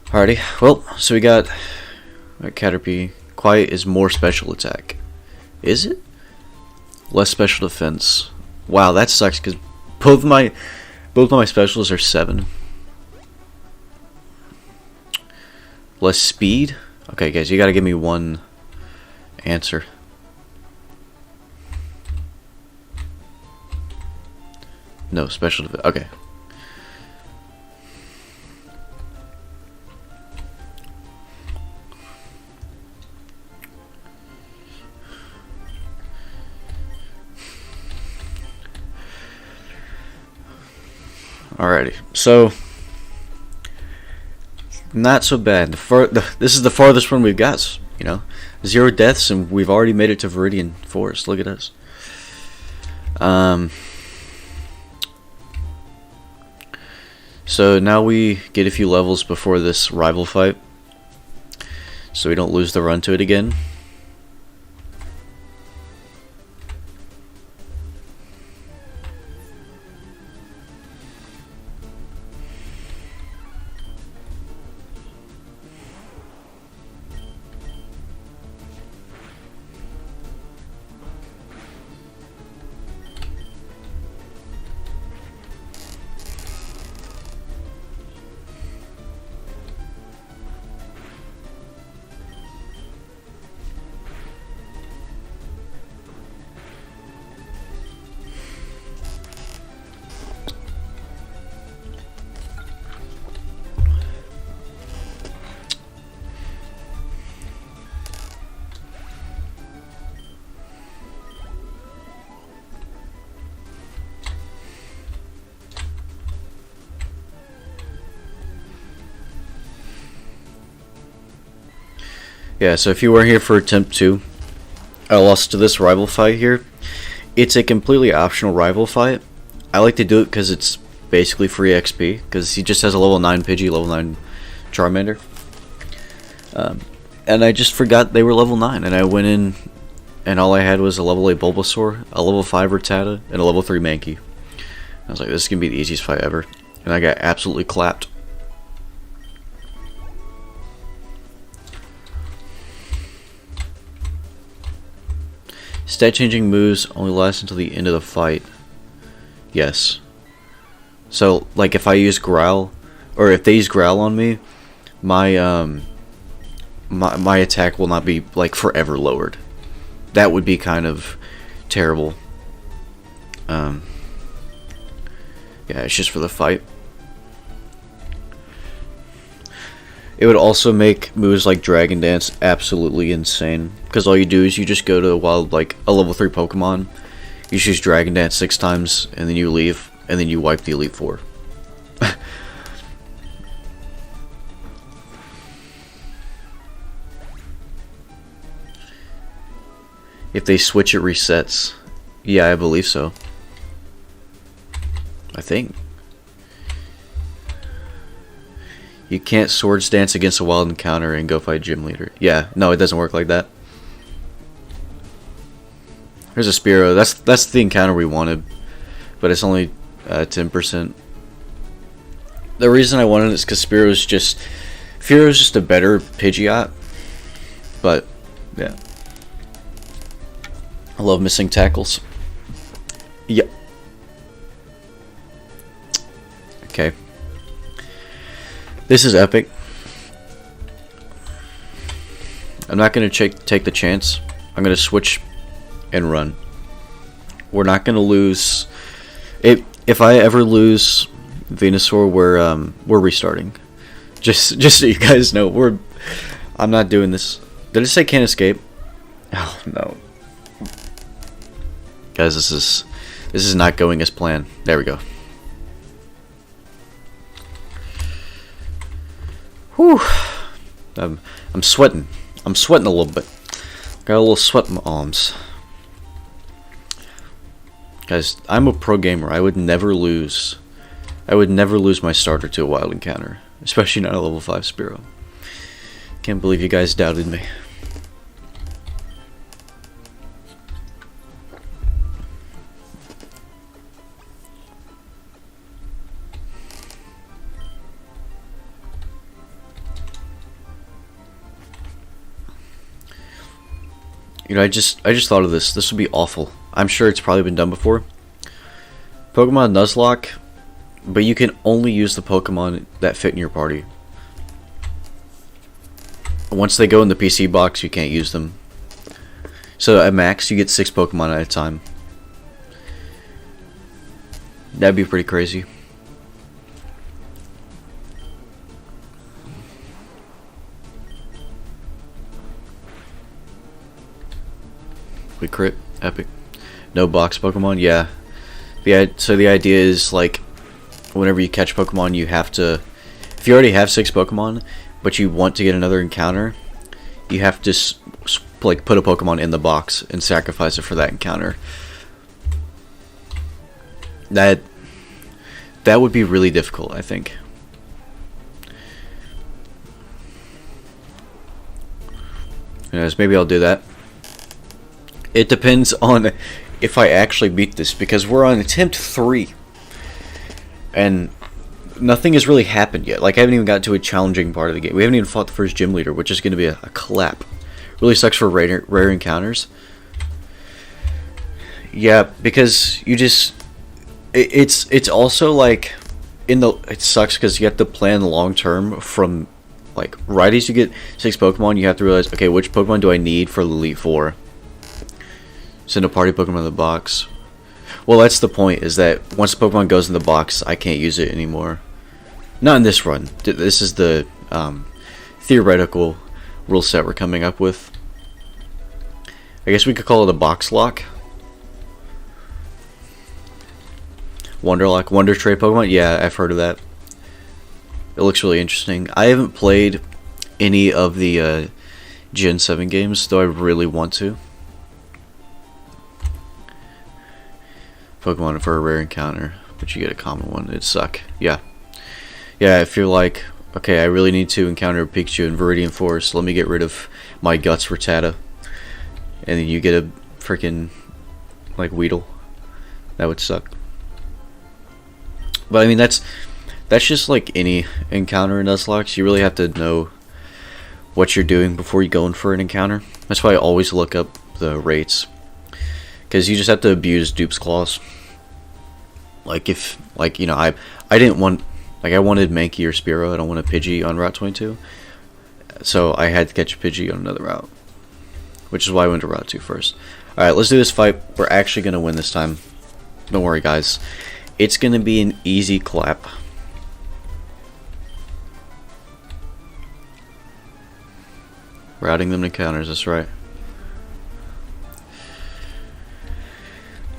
Alrighty. Well, so we got Caterpie. Quiet is more special attack. Is it? Less special defense. Wow, that sucks because both of my specials are 7. Less speed. Okay, guys, you gotta give me one answer. No special defense. Okay. Alrighty, so not so bad. This is the farthest one we've got. You know, 0 deaths, and we've already made it to Viridian Forest. Look at us. So now we get a few levels before this rival fight, so we don't lose the run to it again. Yeah, so if you were here for attempt 2, I lost to this rival fight here. It's a completely optional rival fight. I like to do it because it's basically free XP, because he just has a level 9 Pidgey, level 9 Charmander. And I just forgot they were level 9, and I went in, and all I had was a level 8 Bulbasaur, a level 5 Rattata, and a level 3 Mankey. I was like, this is going to be the easiest fight ever. And I got absolutely clapped. Stat changing moves only last until the end of the fight. Yes. So, like, if I use Growl, or if they use Growl on me, my my attack will not be, like, forever lowered. That would be kind of terrible. Yeah, it's just for the fight. It would also make moves like Dragon Dance absolutely insane, because all you do is you just go to a wild, like a level 3 Pokemon, you choose Dragon Dance 6 times, and then you leave, and then you wipe the Elite Four. If they switch, it resets. Yeah, I believe so. I think. You can't Swords Dance against a wild encounter and go fight Gym Leader. Yeah, no, it doesn't work like that. Here's a Spearow. That's the encounter we wanted, but it's only 10%. The reason I wanted it is because Spearow's just a better Pidgeot. But yeah, I love missing tackles. Yep. Okay. This is epic. I'm not going to take the chance. I'm going to switch and run. We're not going to lose. If I ever lose Venusaur, we're restarting. Just so you guys know, I'm not doing this. Did it say can't escape? Oh no. Guys, this is not going as planned. There we go. Whew. I'm sweating. I'm sweating a little bit. Got a little sweat in my arms. Guys, I'm a pro gamer. I would never lose my starter to a wild encounter, especially not a level 5 Spearow. Can't believe you guys doubted me. You know, I just thought of this. This would be awful. I'm sure it's probably been done before. Pokemon Nuzlocke, but you can only use the Pokemon that fit in your party. Once they go in the PC box, you can't use them. So at max, you get 6 Pokemon at a time. That'd be pretty crazy. We crit, epic. No box Pokemon, yeah. So the idea is, like, whenever you catch Pokemon, you have to, if you already have 6 Pokemon, but you want to get another encounter, you have to like put a Pokemon in the box and sacrifice it for that encounter. That would be really difficult, I think. Anyways, maybe I'll do that. It depends on if I actually beat this, because we're on attempt 3 and nothing has really happened yet. Like, I haven't even got to a challenging part of the game. We haven't even fought the first gym leader, which is going to be a clap. Really sucks for rare encounters. Yeah, because you just it's also like it sucks because you have to plan long term. From like right as you get 6 Pokemon, you have to realize, okay, which Pokemon do I need for the Elite Four? Send a party Pokemon in the box. Well, that's the point, is that once the Pokemon goes in the box, I can't use it anymore. Not in this run. This is the theoretical rule set we're coming up with. I guess we could call it a box lock. Wonderlock, Wonder Trade Pokemon? Yeah, I've heard of that. It looks really interesting. I haven't played any of the Gen 7 games, though I really want to. Pokemon for a rare encounter, but you get a common one. It'd suck. Yeah. Yeah, if you're like, okay, I really need to encounter a Pikachu in Viridian Forest, let me get rid of my Guts Rattata. And then you get a freaking, like, Weedle. That would suck. But I mean, that's just like any encounter in Nuzlocke. You really have to know what you're doing before you go in for an encounter. That's why I always look up the rates. Because you just have to abuse Dupe's Claws. Like, if, like, you know, I didn't want, like, I wanted Mankey or Spearow. I don't want a Pidgey on Route 22. So I had to catch a Pidgey on another route. Which is why I went to Route 2 first. Alright, let's do this fight. We're actually going to win this time. Don't worry, guys. It's going to be an easy clap. Routing them to counters, that's right.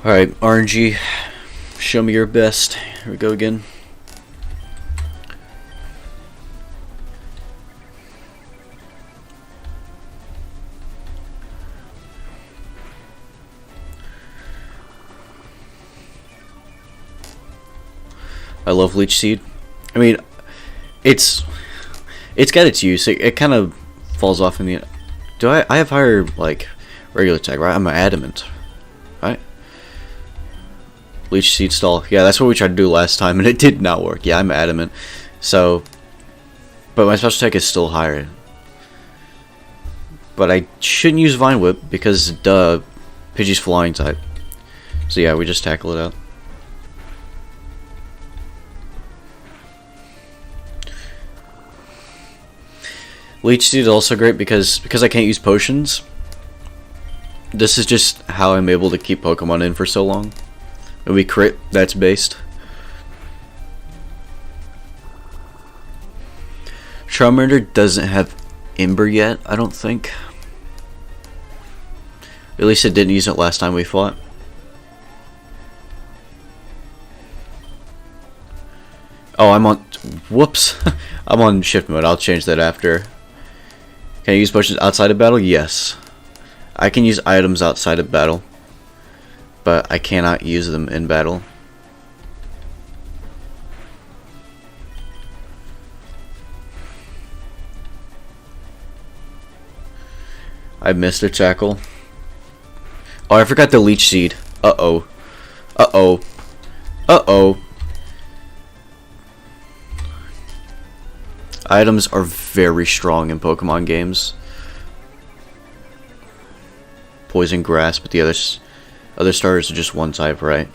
Alright, RNG. Show me your best. Here we go again. I love Leech Seed. I mean, it's got its use. It kind of falls off in the. Do I have higher like regular attack, right? I'm adamant, right? Leech Seed stall. Yeah, that's what we tried to do last time, and it did not work. Yeah, I'm adamant. So, but my special attack is still higher. But I shouldn't use Vine Whip because duh, Pidgey's flying type. So yeah, we just tackle it out. Leech Seed is also great because I can't use potions. This is just how I'm able to keep Pokemon in for so long. And we crit, that's based. Charmander doesn't have Ember yet, I don't think. At least it didn't use it last time we fought. Oh, I'm on... Whoops. I'm on shift mode. I'll change that after. Can I use potions outside of battle? Yes. I can use items outside of battle. But I cannot use them in battle. I missed a tackle. Oh, I forgot the Leech Seed. Uh-oh. Uh-oh. Uh-oh. Items are very strong in Pokemon games. Poison Grass, but the other starters are just one type, right?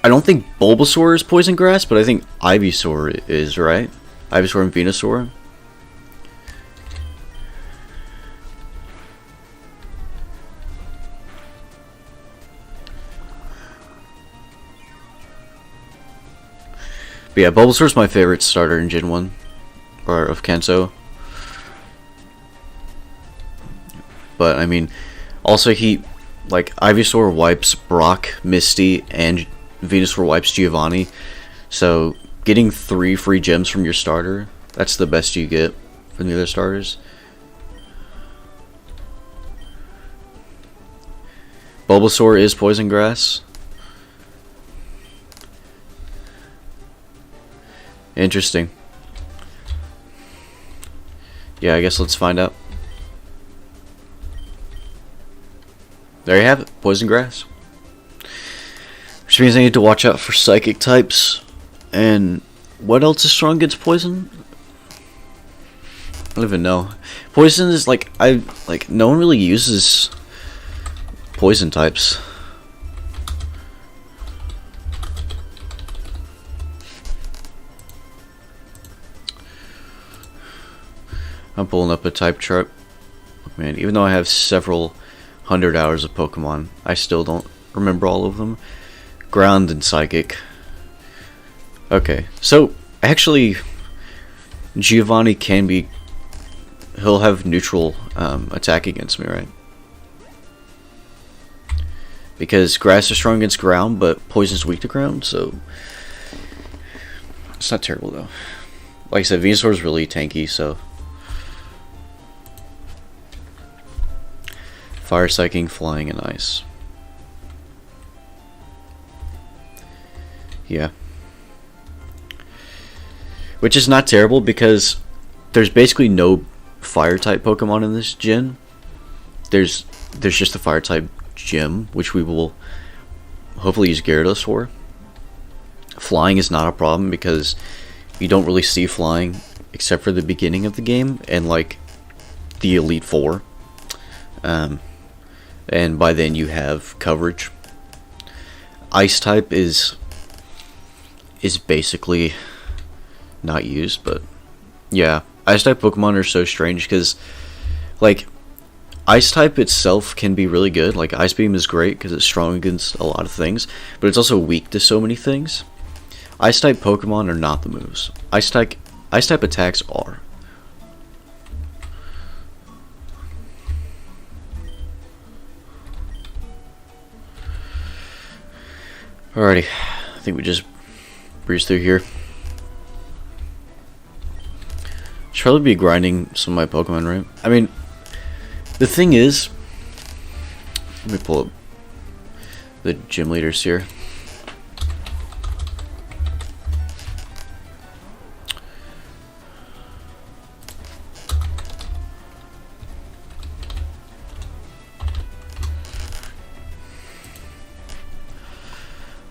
I don't think Bulbasaur is Poison Grass, but I think Ivysaur is, right? Ivysaur and Venusaur. But yeah, Bulbasaur's my favorite starter in Gen 1. Or of Kanto. But I mean, also like Ivysaur wipes Brock, Misty, and Venusaur wipes Giovanni. So getting 3 free gems from your starter, that's the best you get from the other starters. Bulbasaur is Poison Grass. Interesting. Yeah, I guess let's find out. There you have it, Poison Grass. Which means I need to watch out for Psychic types. And what else is strong against Poison? I don't even know. Poison is like, no one really uses Poison types. I'm pulling up a type chart. Man, even though I have several hundred hours of Pokemon, I still don't remember all of them. Ground and Psychic. Okay, so actually, Giovanni can be... He'll have neutral attack against me, right? Because Grass is strong against Ground, but Poison's weak to Ground, so... It's not terrible, though. Like I said, Venusaur's really tanky, so... Fire, Psychic, Flying, and Ice. Yeah. Which is not terrible because there's basically no fire type Pokemon in this gen. There's just a fire type gym, which we will hopefully use Gyarados for. Flying is not a problem because you don't really see flying except for the beginning of the game and like the Elite Four. And by then you have coverage. Ice type is basically not used, but yeah, Ice type Pokemon are so strange because like Ice type itself can be really good. Like Ice Beam is great because it's strong against a lot of things, but it's also weak to so many things. Ice type Pokemon are not the moves. Ice type attacks are. Alrighty, I think we just breeze through here. Should probably be grinding some of my Pokemon, right? I mean, the thing is, let me pull up the gym leaders here.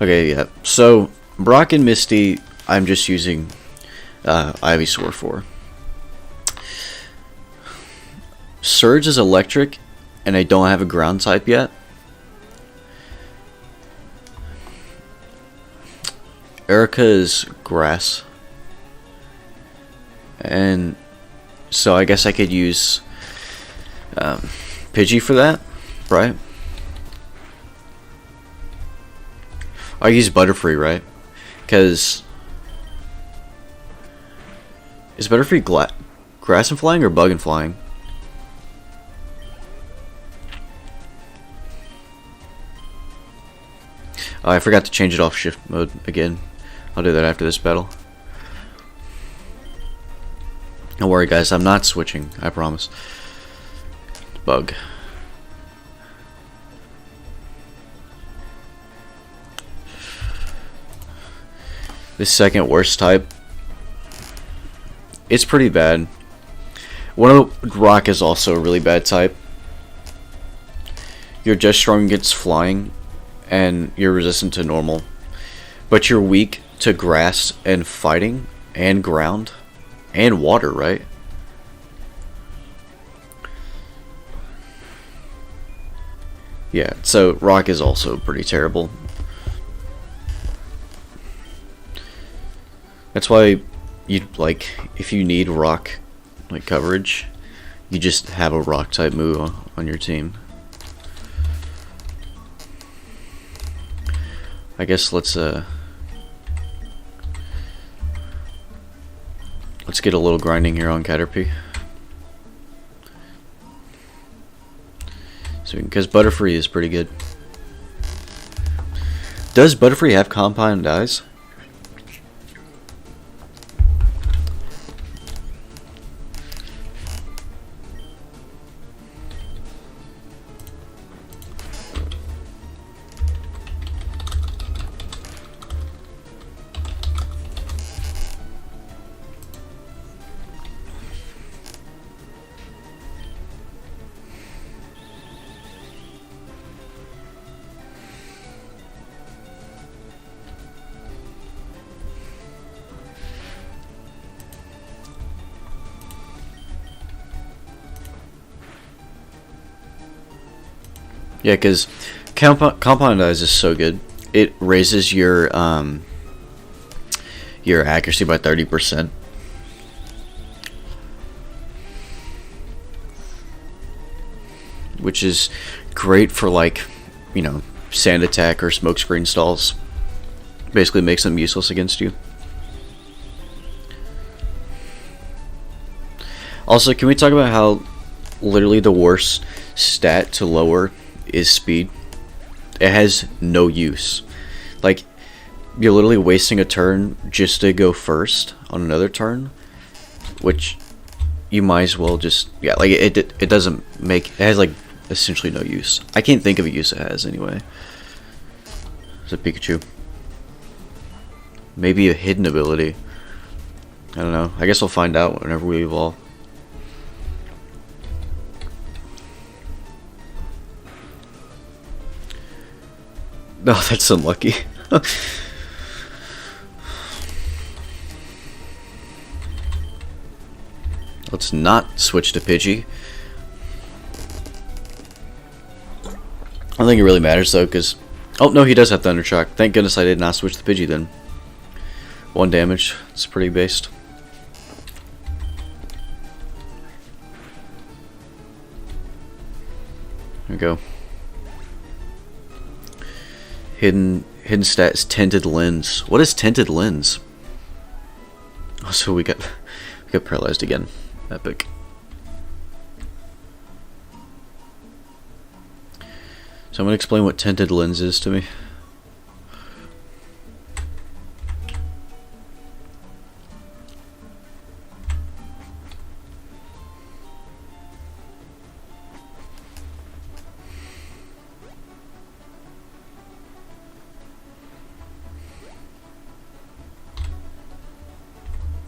Okay, yeah. So Brock and Misty, I'm just using Ivysaur for. Surge is electric, and I don't have a ground type yet. Erica is grass, and so I guess I could use Pidgey for that, right? I'll use Butterfree, right? Because is Butterfree grass and flying or bug and flying? Oh, I forgot to change it off shift mode again. I'll do that after this battle. Don't worry, guys. I'm not switching. I promise. Bug. The second worst type. It's pretty bad. Rock is also a really bad type. You're just strong against flying, and you're resistant to normal, but you're weak to grass and fighting and ground and water, right? Yeah, so Rock is also pretty terrible. That's why you like if you need rock like coverage, you just have a rock type move on your team. I guess let's get a little grinding here on Caterpie. So because Butterfree is pretty good. Does Butterfree have compound eyes? Yeah, because compound eyes is so good. It raises your accuracy by 30%. Which is great for like, you know, sand attack or smokescreen stalls. Basically makes them useless against you. Also, can we talk about how literally the worst stat to lower is speed? It has no use. Like, you're literally wasting a turn just to go first on another turn, which you might as well just, yeah, like it doesn't make, it has like essentially no use. I can't think of a use it has anyway. It's a Pikachu. Maybe a hidden ability. I don't know. I guess we'll find out whenever we evolve. No, that's unlucky. Let's not switch to Pidgey. I don't think it really matters though, because... Oh, no, he does have Thunder Shock. Thank goodness I did not switch to Pidgey then. 1 damage. It's pretty based. There we go. Hidden stat is Tinted Lens. What is Tinted Lens? Oh, so we got paralyzed again. Epic. So I'm gonna explain what Tinted Lens is to me.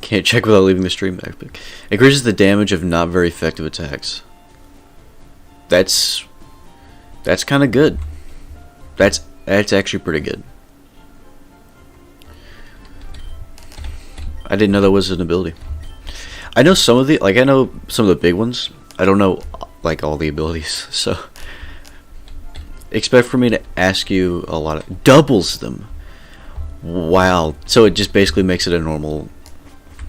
Can't check without leaving the stream. Epic. Increases the damage of not very effective attacks. That's kind of good. That's actually pretty good. I didn't know that was an ability. I know some of the big ones. I don't know like all the abilities. So expect for me to ask you a lot of doubles them. Wow. So it just basically makes it a normal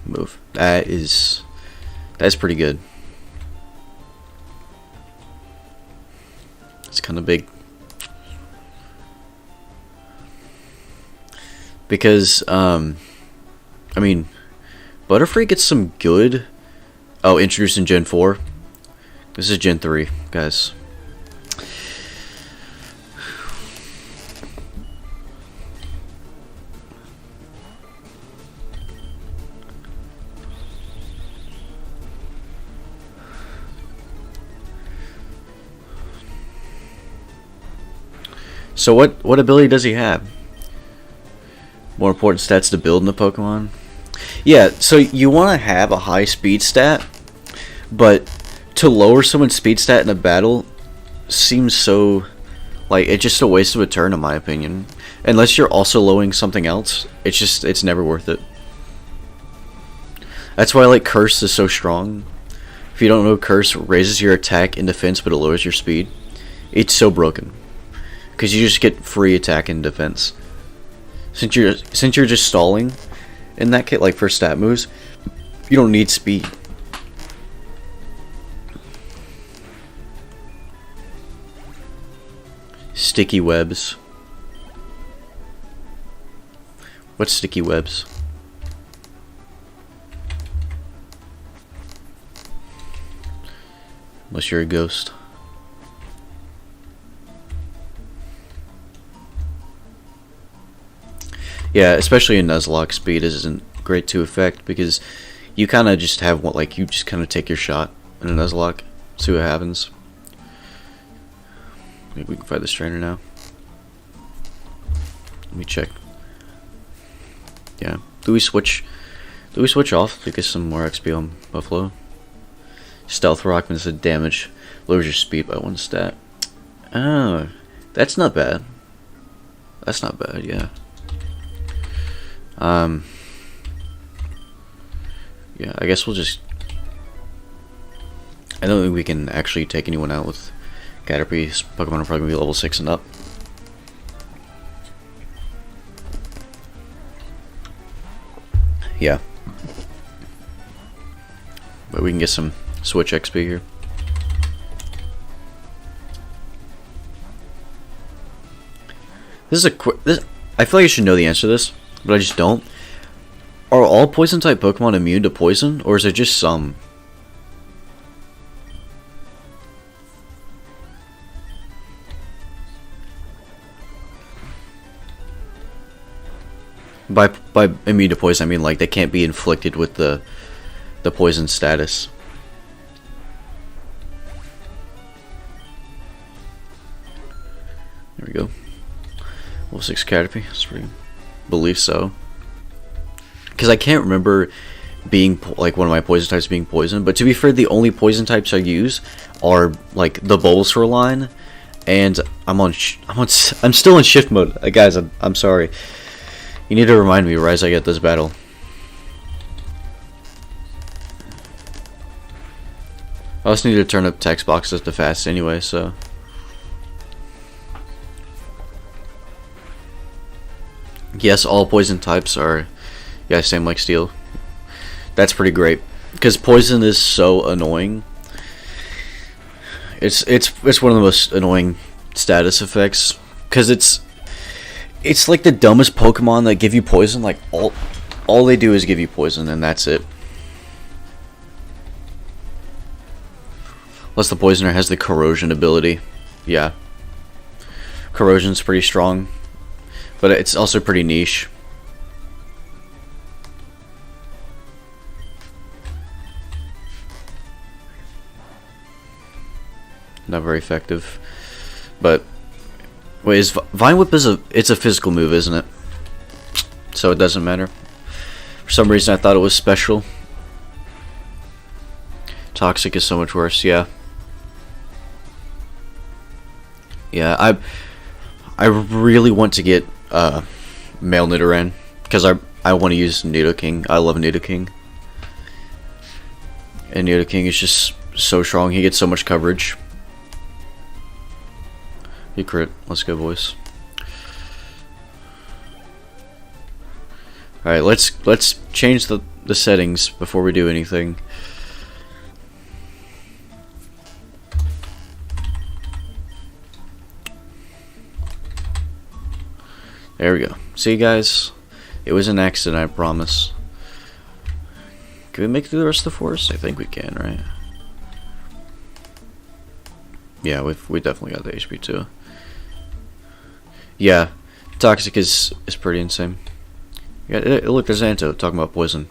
move. That's pretty good. It's kind of big. Because I mean, Butterfree gets some good. Oh, introduced in Gen 4. This is Gen 3, guys. So what ability does he have? More important stats to build in the Pokemon? Yeah, so you want to have a high speed stat, but to lower someone's speed stat in a battle seems so... like, it's just a waste of a turn in my opinion. Unless you're also lowering something else, it's never worth it. That's why like Curse is so strong. If you don't know, Curse raises your attack and defense, but it lowers your speed. It's so broken. Because you just get free attack and defense. Since you're just stalling in that kit, like for stat moves, you don't need speed. Sticky webs. What's sticky webs? Unless you're a ghost. Yeah, especially in Nuzlocke, speed isn't great to affect because you kind of just have you just kind of take your shot in a Nuzlocke, see what happens. Maybe we can fight this trainer now. Let me check. Yeah, do we switch off to get some more XP on Buffalo? Stealth Rock means the damage lowers your speed by 1 stat. Oh, that's not bad. That's not bad, yeah. Yeah, I guess we'll just... I don't think we can actually take anyone out with Caterpie's Pokemon are probably going to be level 6 and up. Yeah. But we can get some Switch XP here. This is a quick... I feel like I should know the answer to this, but I just don't. Are all poison type Pokemon immune to poison, or is it just some? By immune to poison, I mean like they can't be inflicted with the poison status. we go. Level 6 Caterpie. Believe so. Because I can't remember being like one of my poison types being poison. But to be fair, the only poison types I use are like the Bulbasaur line, and I'm still in shift mode, guys. I'm sorry. You need to remind me right as I get this battle. I also need to turn up text boxes to fast anyway, so. Yes, all poison types are, yeah, same like steel. That's pretty great, because poison is so annoying. It's one of the most annoying status effects, because it's like the dumbest Pokemon that give you poison. Like all they do is give you poison, and that's it. Unless the poisoner has the corrosion ability. Yeah. Corrosion's pretty strong, but it's also pretty niche. Not very effective. But wait, is Vine Whip it's a physical move, isn't it? So it doesn't matter. For some reason I thought it was special. Toxic is so much worse, yeah. Yeah, I really want to get male Nidoran, because I want to use Nidoking. I love Nidoking. And Nidoking is just so strong. He gets so much coverage. He crit. Let's go, boys. Alright, let's change the settings before we do anything. There we go. See, guys? It was an accident, I promise. Can we make it through the rest of the forest? I think we can, right? Yeah, we definitely got the HP too. Yeah, Toxic is pretty insane. Yeah, look, there's Anto talking about poison.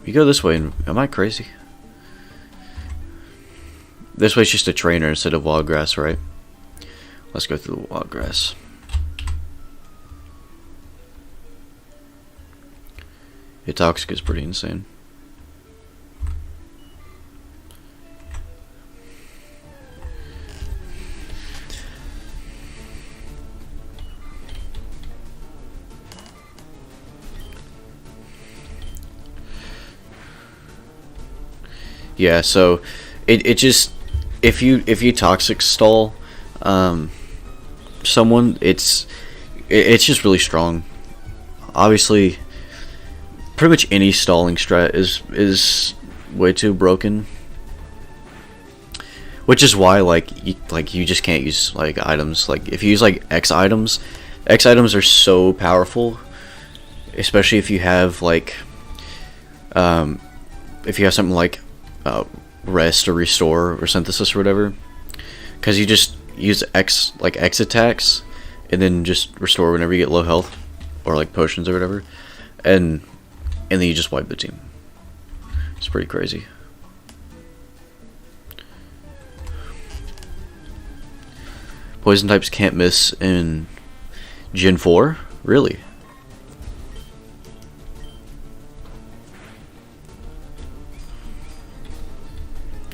You go this way, and am I crazy? This way's just a trainer instead of wild grass, right? Let's go through the wild grass. Yeah, Toxic is pretty insane. Yeah, so it just if you Toxic stall someone, it's just really strong. Obviously, pretty much any stalling strat is way too broken, which is why you just can't use like items. Like if you use like X items are so powerful, especially if you have like if you have something like rest or restore or synthesis or whatever, because you just use X attacks and then just restore whenever you get low health or like potions or whatever, and then you just wipe the team. It's pretty crazy. Poison types can't miss in Gen 4? Really?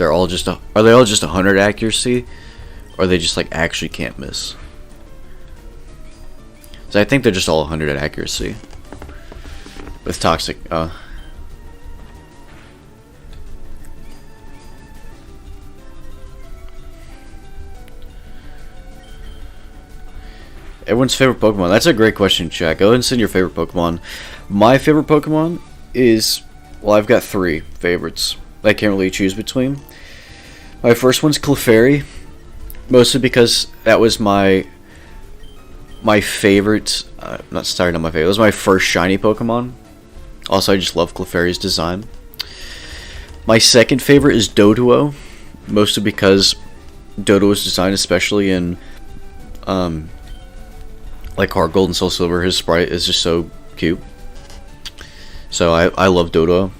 Are they all just 100 accuracy, or they just like actually can't miss? So I think they're just all 100 at accuracy with Toxic. Everyone's favorite Pokemon. That's a great question, chat. Go ahead and send your favorite Pokemon. My favorite Pokemon is, well, I've got 3 favorites I can't really choose between. My first one's Clefairy, mostly because that was my favorite. Not my favorite. It was my first shiny Pokemon. Also, I just love Clefairy's design. My second favorite is Doduo, mostly because Doduo's design, especially in like Heart Gold and Soul Silver, his sprite is just so cute. So I love Doduo.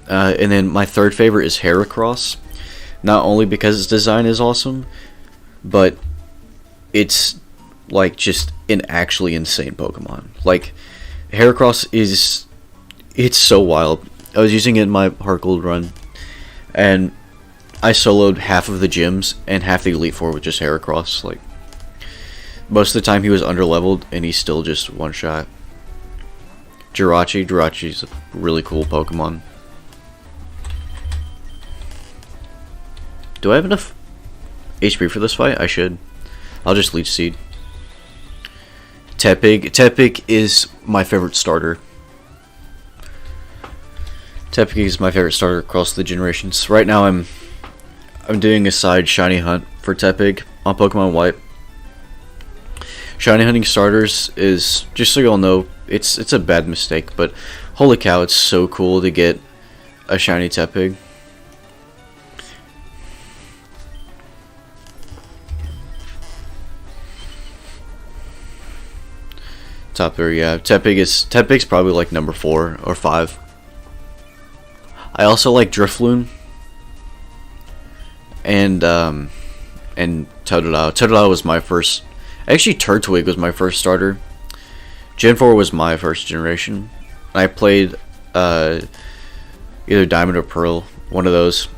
And then my third favorite is Heracross. Not only because its design is awesome, but it's like just an actually insane Pokemon. Like Heracross it's so wild. I was using it in my Heart Gold run, and I soloed half of the gyms and half the Elite Four with just Heracross. Like most of the time he was underleveled and he's still just one shot. Jirachi's a really cool Pokemon. Do I have enough HP for this fight? I should. I'll just Leech Seed. Tepig is my favorite starter. Tepig is my favorite starter across the generations. Right now I'm doing a side shiny hunt for Tepig on Pokemon White. Shiny hunting starters is, just so y'all know, it's a bad mistake, but holy cow, it's so cool to get a shiny Tepig. Top 3, yeah. Tepig's probably like number 4 or 5. I also like Drifloon and Totodile. Totodile was my first. Actually, Turtwig was my first starter. Gen 4 was my first generation. I played either Diamond or Pearl, one of those.